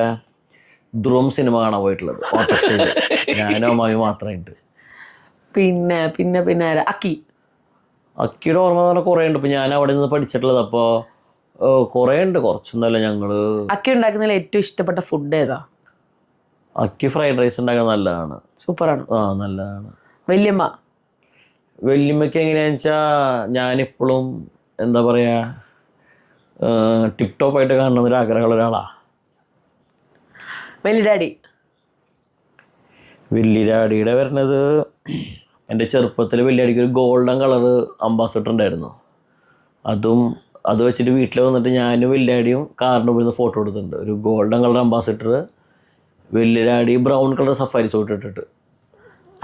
ധ്രുവം സിനിമ കാണാൻ പോയിട്ടുള്ളത്. ഞാനും അമ്മാമ്മയും മാത്രമായിട്ട്. പിന്നെ പിന്നെ പിന്നെ അക്കിയുടെ ഓർമ്മ പറഞ്ഞാൽ കുറേ ഉണ്ട്. ഇപ്പം ഞാൻ അവിടെ നിന്ന് പഠിച്ചിട്ടുള്ളത്. അപ്പോൾ കുറേ ഉണ്ട്, കുറച്ചൊന്നുമല്ല. ഞങ്ങള് അക്കി ഉണ്ടാക്കുന്നതിൽ ഏറ്റവും ഇഷ്ടപ്പെട്ട ഫുഡ് ഏതാ? അക്കി ഫ്രൈഡ് റൈസ് ഉണ്ടാക്കുന്നത് നല്ലതാണ്, സൂപ്പറാണ്. നല്ലതാണ്. വല്യമ്മയ്ക്ക് എങ്ങനെയാണെന്ന് വെച്ചാൽ ഞാനിപ്പോഴും എന്താ പറയുക ടിപ് ടോപ്പ് ആയിട്ട് കാണുന്ന ഒരു ആഗ്രഹമുള്ള ഒരാളാണ്. വലിയ ഡാഡിയുടെ വരുന്നത് എൻ്റെ ചെറുപ്പത്തിൽ വലിയ ഡാഡിക്ക് ഒരു ഗോൾഡൻ കളറ് അംബാസഡർ ഉണ്ടായിരുന്നു. അത് വെച്ചിട്ട് വീട്ടിൽ വന്നിട്ട് ഞാനും വലിയ ഡാഡിയും കാറിന് പോയിരുന്ന ഫോട്ടോ എടുത്തിട്ടുണ്ട്. ഒരു ഗോൾഡൻ കളർ അംബാസഡർ, വലിയ daddy brown colour safari suit ഇട്ടിട്ട്.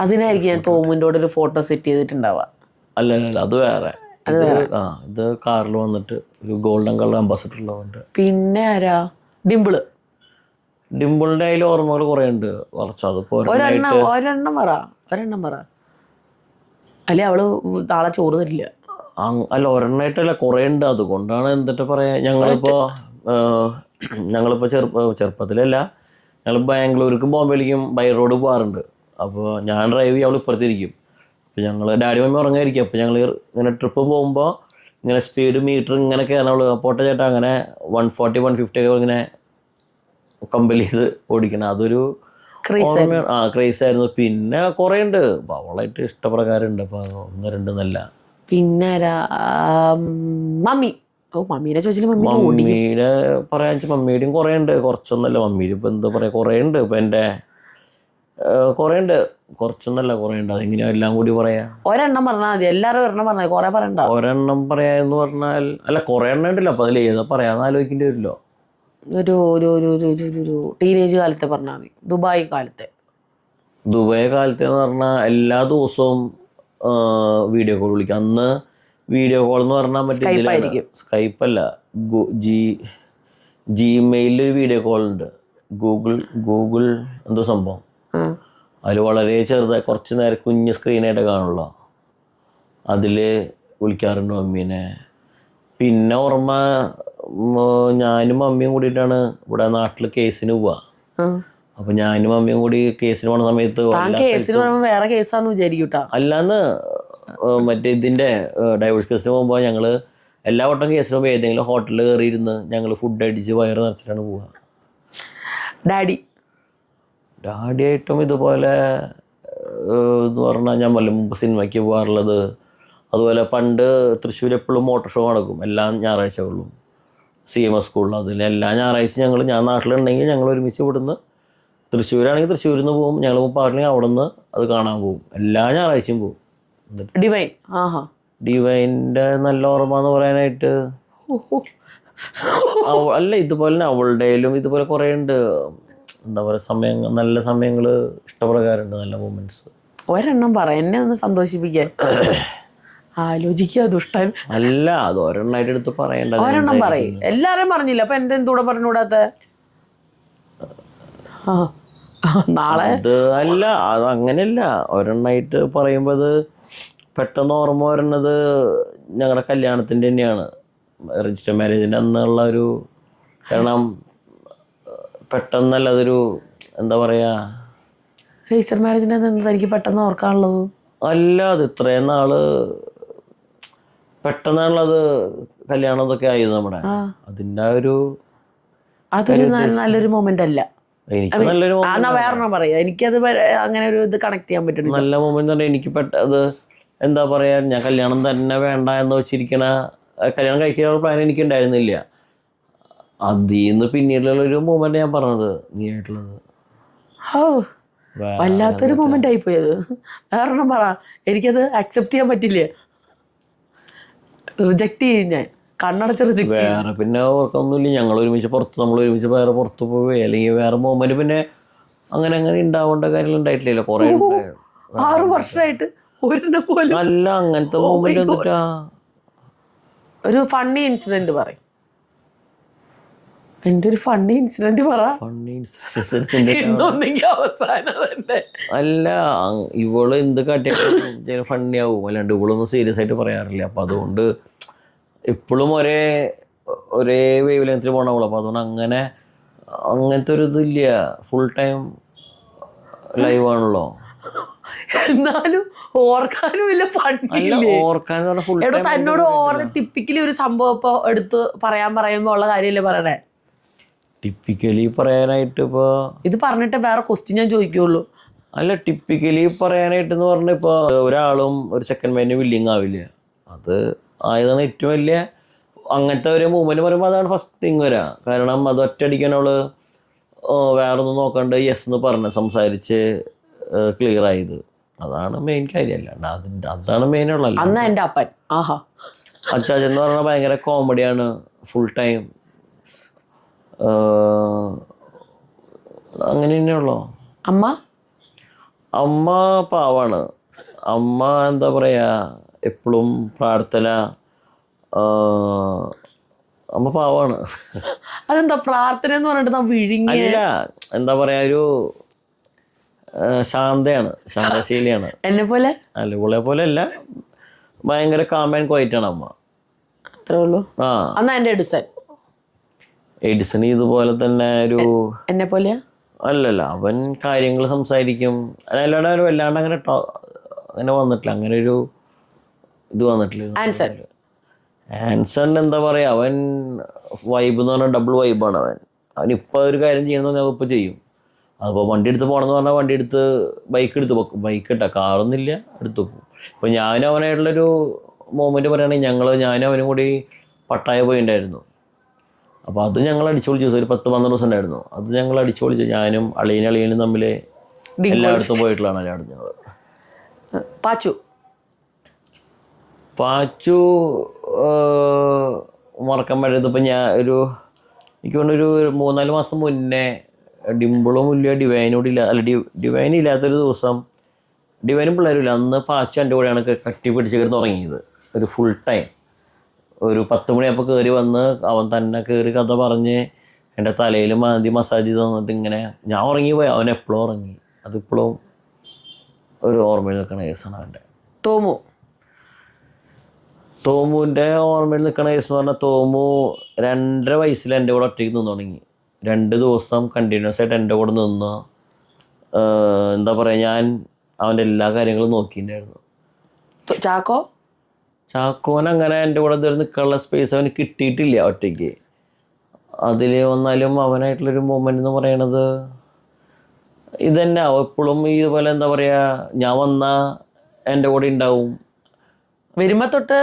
അതിനായിരിക്കും ഞാൻ തോമുൻ്റെ ഒരു ഫോട്ടോ സെറ്റ് ചെയ്തിട്ടുണ്ടാവുക. അല്ല, അത് വേറെ. ഇത് കാറിൽ വന്നിട്ട് ഒരു ഗോൾഡൻ കളർ അംബാസഡർ ഉള്ളതുകൊണ്ട്. പിന്നെ ആരാ? ഡിംപിളിൻ്റെ അതിൽ ഓർമ്മകൾ കുറേ ഉണ്ട്. ഒരെണ്ണം പറ. അല്ലെ അവള് നാളെ ചോറ് തരില്ല. അല്ല, ഒരെണ്ണമായിട്ടല്ല, കുറേ ഉണ്ട്. അതുകൊണ്ടാണ് എന്നിട്ട് പറയാ. ഞങ്ങളിപ്പോൾ ചെറുപ്പത്തിലല്ല, ഞങ്ങൾ ബാംഗ്ലൂർക്കും ബോംബെയിലേക്കും ബൈ റോഡ് പോകാറുണ്ട്. അപ്പോൾ ഞാൻ ഡ്രൈവ് ചെയ്യും, അവൾ ഇപ്പുറത്തിരിക്കും. അപ്പോൾ ഞങ്ങൾ ഡാഡി മമ്മി ഉറങ്ങായിരിക്കും. അപ്പോൾ ഞങ്ങൾ ഇങ്ങനെ ട്രിപ്പ് പോകുമ്പോൾ ഇങ്ങനെ സ്പീഡ് മീറ്റർ ഇങ്ങനെ കയറാൻ അവൾ പോട്ടെ ചേട്ടാ അങ്ങനെ 140 150 ഒക്കെ ഇങ്ങനെ കമ്പൽ ചെയ്ത് ഓടിക്കണം. അതൊരു ക്രേസ് ആയിരുന്നു. പിന്നെ കുറേ ഉണ്ട്, അവളായിട്ട് ഇഷ്ടപ്രകാരം ഉണ്ട്. അപ്പോൾ 1 2 എന്നല്ല. പിന്നെ മമ്മീനെ ചോദിച്ചാൽ മമ്മീനെ പറയാൻ വെച്ചാൽ മമ്മിയുടെയും കുറേ ഉണ്ട്, കുറച്ചൊന്നല്ല. മമ്മിയിൽ ഇപ്പം എന്താ പറയുക, കുറേ ഉണ്ട്. ഇപ്പം എൻ്റെ കുറേ ഉണ്ട്, കുറച്ചൊന്നല്ല, കുറേ ഉണ്ട്. അതെങ്ങനെയാ എല്ലാം കൂടി പറയാ? ഒരെണ്ണം പറഞ്ഞാൽ മതി. എല്ലാവരും ഒരെണ്ണം പറഞ്ഞാൽ കുറേ പറയണ്ട. ഒരെണ്ണം പറയാന്ന് പറഞ്ഞാൽ അല്ല, കുറേ എണ്ണം ഉണ്ടല്ലോ. അപ്പോൾ അതിൽ ഏതാ പറയാന്ന് ആലോചിക്കേണ്ടി വരുമല്ലോ. ഒരു ടീനേജ് കാലത്തെ പറഞ്ഞാൽ മതി. ദുബായ് കാലത്തെ എന്ന് പറഞ്ഞാൽ എല്ലാ ദിവസവും വീഡിയോ കോൾ വിളിക്കാം. അന്ന് വീഡിയോ കോൾ എന്ന് പറഞ്ഞാൽ മറ്റേ സ്കൈപ്പല്ല, ജിമെയിലൊരു വീഡിയോ കോൾ ഉണ്ട്. ഗൂഗിൾ എന്തോ സംഭവം. അതിൽ വളരെ ചെറുതായി കുറച്ച് നേരം കുഞ്ഞ് സ്ക്രീനായിട്ട് കാണുള്ളൂ. അതിൽ വിളിക്കാറുണ്ട് മമ്മീനെ. പിന്നെ ഓർമ്മ ഞാനും മമ്മിയും കൂടിയിട്ടാണ് ഇവിടെ നാട്ടിൽ കേസിന് പോവാ. അപ്പൊ ഞാനും മമ്മിയും കൂടി കേസിന് പോണ സമയത്ത് വേറെ കേസാന്ന് വിചാരിക്കൂട്ടാ. അല്ലാന്ന് മറ്റേ ഇതിന്റെ ഡൈവേഴ്സ് കേസിന് പോകുമ്പോൾ ഞങ്ങള് എല്ലാ വട്ടം കേസിന് പോകുമ്പോൾ ഏതെങ്കിലും ഹോട്ടലിൽ കയറിയിരുന്ന് ഞങ്ങൾ ഫുഡ് അടിച്ച് വയറ് നിറച്ചിട്ടാണ് പോവുക. ഡാഡിയായിട്ടും ഇതുപോലെ എന്ന് പറഞ്ഞാൽ ഞാൻ മുമ്പ് സിനിമയ്ക്ക് പോകാറുള്ളത്. അതുപോലെ പണ്ട് തൃശ്ശൂർ എപ്പോഴും മോട്ടോർ ഷോ നടക്കും എല്ലാ ഞായറാഴ്ചകളിലും. CMS സ്കൂളിൽ. അതിൽ എല്ലാ ഞായറാഴ്ച ഞാൻ നാട്ടിലുണ്ടെങ്കിൽ ഞങ്ങൾ ഒരുമിച്ച് ഇവിടുന്ന്, തൃശ്ശൂരാണെങ്കിൽ തൃശ്ശൂരിൽ നിന്ന് പോകും, ഞങ്ങൾ പാട്ടില്ലെങ്കിൽ അവിടെ നിന്ന് അത് കാണാൻ പോകും. എല്ലാ ഞായറാഴ്ചയും പോകും. ഡിവൈൻ. ആഹാ. ഡിവൈൻ്റെ നല്ല ഓർമ്മ എന്ന് പറയാനായിട്ട് അല്ല, ഇതുപോലെ തന്നെ അവളുടെയിലും ഇതുപോലെ കുറേ ഉണ്ട്. എന്താ പറയുക, നല്ല സമയങ്ങൾ ഇഷ്ടപ്രകാരമുണ്ട്, നല്ല മൊമെന്റ്സ്. ഒരെണ്ണം പറ, എന്നെ ഒന്ന് സന്തോഷിപ്പിക്കാൻ. ആലോചിക്കുക ദുഷ്ടൻ. അല്ല, അത് ഒരെണ്ണമായിട്ട് എടുത്ത് പറയണ്ട. ഒരെണ്ണം പറയും. എല്ലാരും പറഞ്ഞില്ല, അപ്പൊ എന്റെ എന്തൂടെ പറഞ്ഞുകൂടാത്ത? നാളെ അത് അല്ല, അത് അങ്ങനെയല്ല. ഒരെണ്ണമായിട്ട് പറയുമ്പോൾ അത് പെട്ടെന്ന് ഓർമ്മ വരുന്നത് ഞങ്ങളുടെ കല്യാണത്തിൻ്റെ തന്നെയാണ്, രജിസ്റ്റർ മാരേജിൻ്റെ അന്നുള്ള ഒരു. കാരണം പെട്ടെന്നല്ല, അതൊരു എന്താ പറയുക, രജിസ്റ്റർ മാരേജിൻ്റെ എന്താ എനിക്ക് പെട്ടെന്ന് ഓർക്കാനുള്ളത്? അല്ല, അത് ഇത്രയും നാള് പെട്ടെന്നാണുള്ളത് കല്യാണം ഇതൊക്കെ ആയത് നമ്മുടെ. അതിൻ്റെ അതൊരു നല്ലൊരു മൊമെന്റ് അല്ല. എനിക്ക് നല്ലൊരു വേറെ പറയാ, എനിക്കത് അങ്ങനെ ഒരു ഇത് കണക്ട് ചെയ്യാൻ പറ്റും. നല്ല മൊമെന്റ് തന്നെ. എനിക്ക് അത് എന്താ പറയാ, ഞാൻ കല്യാണം തന്നെ വേണ്ട എന്ന് വെച്ചിരിക്കണ, കല്യാണം കഴിക്കാനുള്ള പ്ലാൻ എനിക്ക് ഉണ്ടായിരുന്നില്ല. അതിൽ നിന്ന് പിന്നീടുള്ളൊരു മൊമെന്റ് ഞാൻ പറഞ്ഞത് നീ ആയിട്ടുള്ളത്. വല്ലാത്തൊരു മൊമെന്റ് ആയിപ്പോയത്. വേറെണ്ണം പറ, എനിക്കത് അക്സെപ്റ്റ് ചെയ്യാൻ പറ്റില്ല. റിജക്ട് ചെയ്യും ഞാൻ, കണ്ണടച്ച് റിജക്ട്. വേറെ പിന്നെ ഓർക്കൊന്നുമില്ല. നമ്മൾ ഒരുമിച്ച് വേറെ പുറത്ത് പോയി, അല്ലെങ്കിൽ വേറെ മൊമെന്റ് പിന്നെ അങ്ങനെ ഉണ്ടാവേണ്ട കാര്യങ്ങൾ ഉണ്ടായിട്ടില്ലല്ലോ. കുറെ 6 വർഷമായിട്ട് ഒരെണ്ണം പോലും അല്ല. അങ്ങനത്തെ മൊമെന്റ് എന്നിട്ടാ ഒരു ഫണ്ണി ഇൻസിഡന്റ് പറയും. എന്റെ ഒരു ഫണ്ണി ഇൻസിഡന്റ് പറ. അവസാനം തന്നെ അല്ല, ഇവള് എന്ത് കാട്ടിയാലും ഫണ്ണി ആവും, അല്ലാണ്ട് ഇവളൊന്നും സീരിയസ് ആയിട്ട് പറയാറില്ല. അപ്പൊ അതുകൊണ്ട് എപ്പോഴും ഒരേ വേവ് ലെങ്ത്തിൽ പോകണവളോ. അപ്പൊ അതുകൊണ്ട് അങ്ങനത്തെ ഒരു ഇതില്ല. ഫുൾ ടൈം ലൈവ് ആണല്ലോ. എന്നാലും ഓർക്കാനും ഇല്ല, ഫണ്ണില്ലേ. തന്നോട് ടിപ്പിക്കലി ഒരു സംഭവം ഇപ്പൊ എടുത്ത് പറയുമ്പോ ഉള്ള കാര്യമല്ലേ പറയണേ. ടിപ്പിക്കലി പറയാനായിട്ട് ഇപ്പൊ ഇത് പറഞ്ഞിട്ട് വേറെ ക്വസ്റ്റ്യൻ ഞാൻ ചോദിക്കുള്ളൂ. അല്ല, ടിപ്പിക്കലി പറയാനായിട്ട് എന്ന് പറഞ്ഞ ഇപ്പൊ ഒരാളും ഒരു സെക്കൻഡ് മൈൻഡ് വില്ലിങ് ആവില്ല. അത് ആയതാണ് ഏറ്റവും വലിയ അങ്ങനത്തെ ഒരു മൂവ്മെന്റ് പറയുമ്പോൾ അതാണ് ഫസ്റ്റ് തിങ് വരാ. കാരണം അത് ഒറ്റയടിക്കാൻ അവള് വേറൊന്നും നോക്കാണ്ട് യെസ് എന്ന് പറഞ്ഞ് സംസാരിച്ച് ക്ലിയർ ആയത്. അതാണ് മെയിൻ കാര്യം. അല്ലാണ്ട് അതാണ് മെയിൻ ഉള്ളത്. അന്ന് എൻ്റെ അപ്പൻ അച്ചാച്ചൻ എന്ന് പറഞ്ഞാൽ ഭയങ്കര കോമഡിയാണ്. ഫുൾ ടൈം അങ്ങനെ തന്നെയുള്ളൂ. അമ്മ പാവാണ്. അമ്മ എന്താ പറയാ, എപ്പോഴും പ്രാർത്ഥന. അമ്മ പാവാണ്. അതെന്താ പ്രാർത്ഥന എന്ന് പറഞ്ഞിട്ട് അല്ല, എന്താ പറയാ, ഒരു ശാന്തശീലിയാണ്. എന്നെ പോലെ അല്ല, ഇവളെ പോലെ അല്ല. ഭയങ്കര കാം ആൻഡ് ക്വൈറ്റ് ആണ് അമ്മ. അത്രേ ഉള്ളൂ. എന്റെ എഡിസൺ ഇതുപോലെ തന്നെ ഒരു എന്നെ പോലെ അല്ലല്ല. അവൻ കാര്യങ്ങൾ സംസാരിക്കും, അല്ലാണ്ട് ഒരു വല്ലാണ്ട് അങ്ങനെ വന്നിട്ടില്ല. അങ്ങനെ ഒരു ഇത് വന്നിട്ടില്ല. ആൻസൺ എന്താ പറയാ, അവൻ വൈബ് എന്ന് പറഞ്ഞാൽ ഡബിൾ വൈബാണ്. അവനിപ്പോൾ ഒരു കാര്യം ചെയ്യണമെന്ന് പറഞ്ഞാൽ ഇപ്പോൾ ചെയ്യും. അതിപ്പോൾ വണ്ടി എടുത്ത് പോകണമെന്ന് പറഞ്ഞാൽ വണ്ടി എടുത്ത് ബൈക്ക് ഇട്ടാ കാറൊന്നുമില്ല എടുത്ത് പോകും. ഇപ്പോൾ ഞാനും അവനായിട്ടുള്ളൊരു മൊമെൻറ്റ് പറയുകയാണെങ്കിൽ ഞാനും അവനും കൂടി പട്ടായ പോയിണ്ടായിരുന്നു. അപ്പോൾ അത് ഞങ്ങൾ അടിച്ചു പൊളിച്ചു. ഒരു 10-12 ദിവസം ഉണ്ടായിരുന്നു. അത് ഞങ്ങൾ അടിച്ചു പൊളിച്ചു. ഞാനും അളിയനും തമ്മിൽ എല്ലായിടത്തും പോയിട്ടുള്ളതാണ്. എല്ലായിടത്തും ഞങ്ങൾ. പാച്ചു മറക്കാൻ പറ്റരുത്. ഇപ്പം എനിക്ക് തോന്നുന്നൊരു 3-4 മാസം മുന്നേ ഡിംപിളും ഇല്ല, ഡിവൈൻ ഇല്ലാത്തൊരു ദിവസം, ഡിവൈനും പിള്ളേരും ഇല്ല. അന്ന് പാച്ചു എൻ്റെ കൂടെയാണ് കട്ടിപ്പിടിച്ച് കിടന്ന് ഉറങ്ങിയത് ഒരു ഫുൾ ടൈം. ഒരു 10 മണിയായപ്പോൾ കയറി വന്ന് അവൻ തന്നെ കയറി കഥ പറഞ്ഞ് എൻ്റെ തലയിൽ മസാജ് ചെയ്ത് തന്നിട്ട് ഇങ്ങനെ ഞാൻ ഉറങ്ങിപ്പോയി. അവൻ എപ്പോഴും ഉറങ്ങി. അതിപ്പോഴും ഒരു ഓർമ്മയിൽ നിൽക്കണ കേസാണ് അവൻ്റെ. തോമുവിൻ്റെ ഓർമ്മയിൽ നിൽക്കണ കേസ് എന്ന് പറഞ്ഞാൽ, തോമു 2.5 വയസ്സിൽ എൻ്റെ കൂടെ ഒറ്റയ്ക്ക് നിന്ന് തുടങ്ങി. 2 ദിവസം കണ്ടിന്യൂസ് ആയിട്ട് എൻ്റെ കൂടെ നിന്ന്. എന്താ പറയുക, ഞാൻ അവൻ്റെ എല്ലാ കാര്യങ്ങളും നോക്കിയിട്ടുണ്ടായിരുന്നു. ചാക്കോൻ അങ്ങനെ എൻ്റെ കൂടെ ഇതുവരെ നിൽക്കാനുള്ള സ്പേസ് അവന് കിട്ടിയിട്ടില്ല ഒറ്റയ്ക്ക്. അതിൽ വന്നാലും അവനായിട്ടുള്ളൊരു മൊമെൻ്റ് എന്ന് പറയണത് ഇതന്നെ. എപ്പോഴും ഇതുപോലെ എന്താ പറയുക, ഞാൻ വന്നാൽ എൻ്റെ കൂടെ ഉണ്ടാവും. വരുമ്പോ തൊട്ട്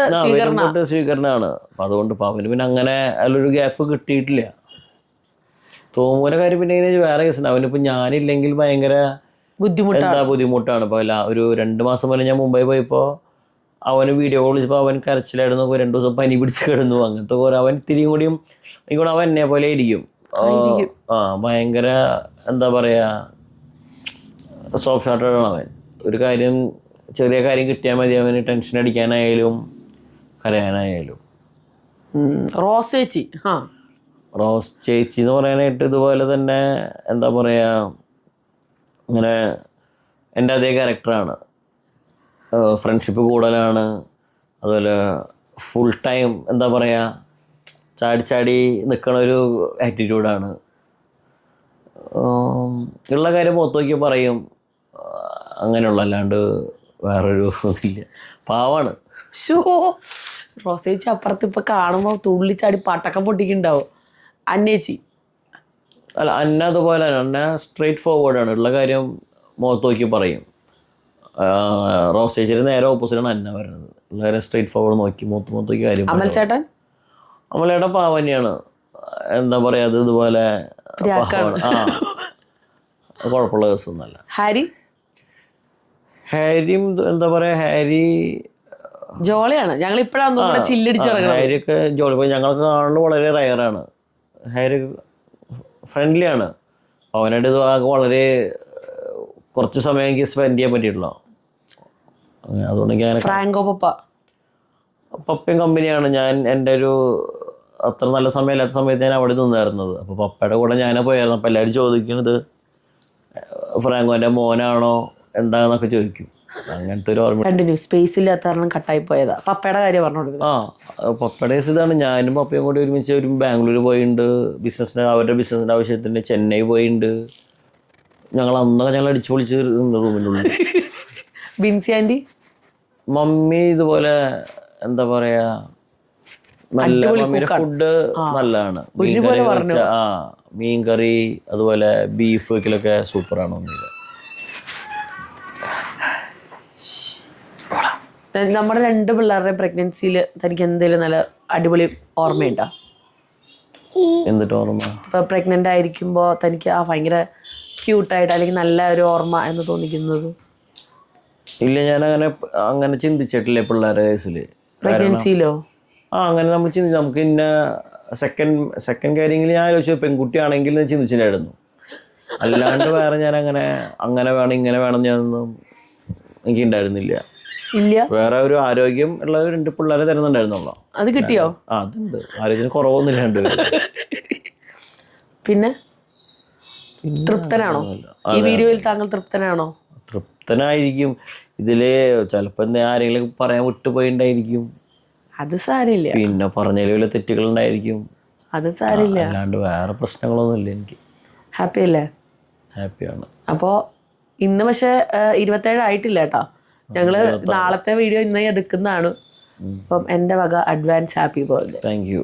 സ്വീകരണമാണ്. അപ്പം അതുകൊണ്ട് ഇപ്പം അവന് പിന്നെ അങ്ങനെ അതിലൊരു ഗ്യാപ്പ് കിട്ടിയിട്ടില്ല. തോമുവിൻ്റെ കാര്യം പിന്നെ വേറെ കേസുണ്ട്. അവനിപ്പോൾ ഞാനില്ലെങ്കിൽ ഭയങ്കര ബുദ്ധിമുട്ടാണ്. ഇപ്പോൾ ഒരു 2 മാസം പോലെ ഞാൻ മുംബൈ പോയപ്പോൾ അവന് വീഡിയോ കോൾ വിളിച്ചപ്പോൾ അവൻ കരച്ചിലായിരുന്നു. 2 ദിവസം പനി പിടിച്ച് കിടന്നു. അങ്ങനത്തെ പോലെ അവൻ ഇത്തിരിയും കൂടിയും എനിക്കൂടെ അവൻ എന്നെ പോലെ ഇരിക്കും. ഭയങ്കര എന്താ പറയുക, സോഫ്റ്റ് ഹാർട്ടഡാണ് അവൻ. ഒരു കാര്യം, ചെറിയ കാര്യം കിട്ടിയാൽ മതി അവന് ടെൻഷൻ അടിക്കാനായാലും കരയാനായാലും. റോസ് ചേച്ചി എന്ന് പറയാനായിട്ട് ഇതുപോലെ തന്നെ എന്താ പറയുക, ഇങ്ങനെ എൻ്റെ അതേ ക്യാരക്ടറാണ്. ഫ്രണ്ട്ഷിപ്പ് കൂടുതലാണ്. അതുപോലെ ഫുൾ ടൈം എന്താ പറയുക, ചാടി നിൽക്കണ ഒരു ആറ്റിറ്റ്യൂഡാണ്. ഉള്ള കാര്യം മുഖത്ത് നോക്കി പറയും, അങ്ങനെയുള്ള, അല്ലാണ്ട് വേറൊരു ഇതില്ല. പാവാണ്. റോസേച്ചി അപ്പുറത്ത് ഇപ്പൊ കാണുമ്പോ തുള്ളിച്ചാടി പട്ടക്കം പൊട്ടിക്കുണ്ടാവും. അന്നേച്ചി അല്ല, അന്ന അതുപോലെ അന്ന സ്ട്രെയിറ്റ് ഫോർവേഡാണ്. ഉള്ള കാര്യം മുഖത്ത് നോക്കി പറയും. റോസേച്ചിയുടെ നേരെ ഓപ്പോസിറ്റാണ് അന്ന വരുന്നത്. ഉള്ള കാര്യം സ്ട്രെയിറ്റ് ഫോർവേഡ് നോക്കി മുഖത്ത് നോക്കി കാര്യം. അമലേട്ടൻ പാവം തന്നെയാണ്. എന്താ പറയാ, അത് ഇതുപോലെ കുഴപ്പമുള്ള കേസൊന്നുമല്ല. ഹാരിയും എന്താ പറയാ, ഹാരി ജോളിയാണ്. ഞങ്ങൾ ഹാരിയൊക്കെ ജോളി. ഞങ്ങൾക്ക് കാണുന്നത് വളരെ റയറാണ്. ഹാരി ഫ്രണ്ട്ലി ആണ്. അവനായിട്ട് ഇത് വളരെ കുറച്ച് സമയം എനിക്ക് സ്പെൻഡ് ചെയ്യാൻ പറ്റിയിട്ടുള്ളൂ. അതുകൊണ്ട് ഞാൻ പപ്പയും കമ്പനിയാണ്. ഞാൻ എൻ്റെ ഒരു അത്ര നല്ല സമയമില്ലാത്ത സമയത്ത് ഞാൻ അവിടെ നിന്നായിരുന്നത്. അപ്പോൾ പപ്പയുടെ കൂടെ ഞാൻ പോയായിരുന്നു. അപ്പോൾ എല്ലാവരും ചോദിക്കുന്നത് ഫ്രാങ്കോൻ്റെ മോനാണോ എന്താണെന്നൊക്കെ ചോദിക്കും. അങ്ങനത്തെ ഒരു ഓർമ്മ. സ്പേസ് ഇല്ലാത്ത കാരണം കട്ടായി പോയതാ. പപ്പയുടെ കാര്യം പറഞ്ഞോളൂ. പപ്പയുടെ ഇതാണ്. ഞാനും പപ്പയും കൂടി ഒരുമിച്ച് ബാംഗ്ലൂർ പോയിട്ടുണ്ട്. അവരുടെ ബിസിനസിൻ്റെ ആവശ്യത്തിന് ചെന്നൈ പോയിട്ടുണ്ട്. ഞങ്ങൾ അടിച്ചു പൊളിച്ച് റൂമിനുള്ളിൽ. ബിൻസി ആൻറ്റി മമ്മി ഇതുപോലെ എന്താ പറയാ, നല്ല മമ്മിയുടെ ഫുഡ് നല്ലതാണ്. മീൻകറി അതുപോലെ ബീഫ് വെക്കലൊക്കെ സൂപ്പറാണ് മമ്മിയുടെ. നമ്മുടെ 2 പിള്ളേരുടെ പ്രഗ്നൻസിയിൽ തനിക്ക് എന്തെങ്കിലും നല്ല അടിപൊളി ഓർമ്മയുണ്ടോ? എന്നിട്ട് ഓർമ്മ ഇപ്പൊ പ്രഗ്നന്റ് ആയിരിക്കുമ്പോ തനിക്ക് ഭയങ്കര ക്യൂട്ടായിട്ട് അല്ലെങ്കിൽ നല്ല ഒരു ഓർമ്മ എന്ന് തോന്നിക്കുന്നത്? ഇല്ല, ഞാൻ അങ്ങനെ ചിന്തിച്ചിട്ടില്ല പിള്ളേരുടെ കേസിൽ. പ്രഗ്നൻസിയിലോ? അങ്ങനെ നമ്മൾ ചിന്തിച്ചു. നമുക്ക് ഇന്ന സെക്കൻഡ് കാര്യങ്ങൾ ഞാൻ ആലോചിച്ചു. പെൺകുട്ടിയാണെങ്കിൽ ഞാൻ ചിന്തിച്ചിട്ടായിരുന്നു. അല്ലാണ്ട് വേറെ ഞാൻ അങ്ങനെ വേണം ഇങ്ങനെ വേണം ഞാനൊന്നും എനിക്ക് ഉണ്ടായിരുന്നില്ല. വേറെ ഒരു ആരോഗ്യം ഉള്ള 2 പിള്ളേരെ തരുന്നുണ്ടായിരുന്നുള്ളൂ. അത് കിട്ടിയോ? അതുണ്ട്. ആരോഗ്യത്തിന് കുറവൊന്നുമില്ല 2 പേര്. പിന്നെ തൃപ്തനാണോ? ഈ വീഡിയോയിൽ താങ്കൾ തൃപ്തനാണോ? തൃപ്തനായിരിക്കും. ഇതില് ചിലപ്പോ ആരെങ്കിലും പറയാൻ വിട്ടുപോയിണ്ടായിരിക്കും. അത് സാരില്ല. പിന്നെ പറഞ്ഞതിൽ വല്ല തെറ്റുകൾ ഉണ്ടായിരിക്കും. അത് സാരില്ല. അല്ലാണ്ട് വേറെ പ്രശ്നങ്ങളൊന്നുമില്ല. എനിക്ക് ഹാപ്പി അല്ലേ? ഹാപ്പിയാണ്. അപ്പോ ഇന്ന് പക്ഷെ 27 ആയിട്ടില്ല കേട്ടോ. ഞങ്ങള് നാളത്തെ വീഡിയോ ഇന്നേ എടുക്കുന്നതാണ്. അപ്പം എൻ്റെ വക advance happy birthday. Thank you.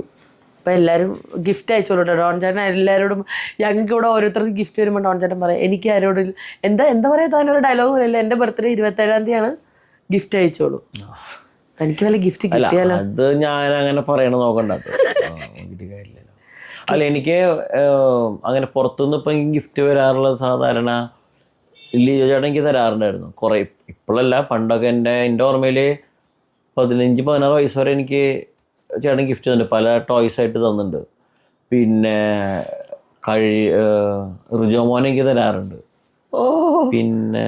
അപ്പം എല്ലാവരും ഗിഫ്റ്റ് അയച്ചോളൂ കേട്ടോ. ഡോൺ ചേട്ടൻ എല്ലാവരോടും, ഞങ്ങൾക്ക് ഇവിടെ ഓരോരുത്തർക്ക് ഗിഫ്റ്റ് വരുമ്പോൾ ഡോൺ ചേട്ടൻ പറയാം, എനിക്ക് ആരോടും എന്താ പറയുക, താനൊരു ഡയലോഗ് പറയല്ലേ, എൻ്റെ ബർത്ത്ഡേ 27-ാം തീയതിയാണ്, ഗിഫ്റ്റ് അയച്ചോളൂ. തനിക്ക് വല്ല ഗിഫ്റ്റ് കിട്ടിയാലോ? അത് ഞാൻ അങ്ങനെ പറയണ നോക്കണ്ടത്. അല്ല, എനിക്ക് അങ്ങനെ പുറത്തുനിന്ന് ഇപ്പം ഗിഫ്റ്റ് വരാറുള്ളത് സാധാരണ ലിയോ ചേട്ടൻ എനിക്ക് തരാറുണ്ടായിരുന്നു കുറേ. ഇപ്പോഴല്ല, പണ്ടൊക്കെ എൻ്റെ ഓർമ്മയിൽ 15-16 വയസ്സ് വരെ എനിക്ക് ചേട്ടൻ ഗിഫ്റ്റ് തന്നിട്ടുണ്ട്. പല ടോയ്സ് ആയിട്ട് തന്നിട്ടുണ്ട്. പിന്നെ ഋജോമോൻ എനിക്ക് തരാറുണ്ട്. പിന്നെ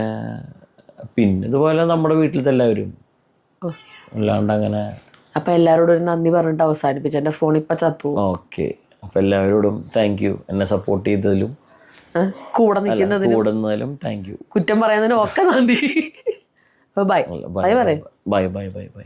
ഇതുപോലെ നമ്മുടെ വീട്ടിലത്തെ എല്ലാവരും. അല്ലാണ്ട് അങ്ങനെ. അപ്പം എല്ലാവരോടും ഒരു നന്ദി പറഞ്ഞിട്ട് അവസാനിപ്പിച്ചു. എൻ്റെ ഫോൺ ഇപ്പം ചത്തു. ഓക്കെ. അപ്പം എല്ലാവരോടും താങ്ക് യു. എന്നെ സപ്പോർട്ട് ചെയ്തതിലും കൂടെ നിൽക്കുന്നതിലും താങ്ക് യു. കുറ്റം പറയുന്നതിനും ഒക്കെ നന്ദി. Bye bye. Bye bye bye bye.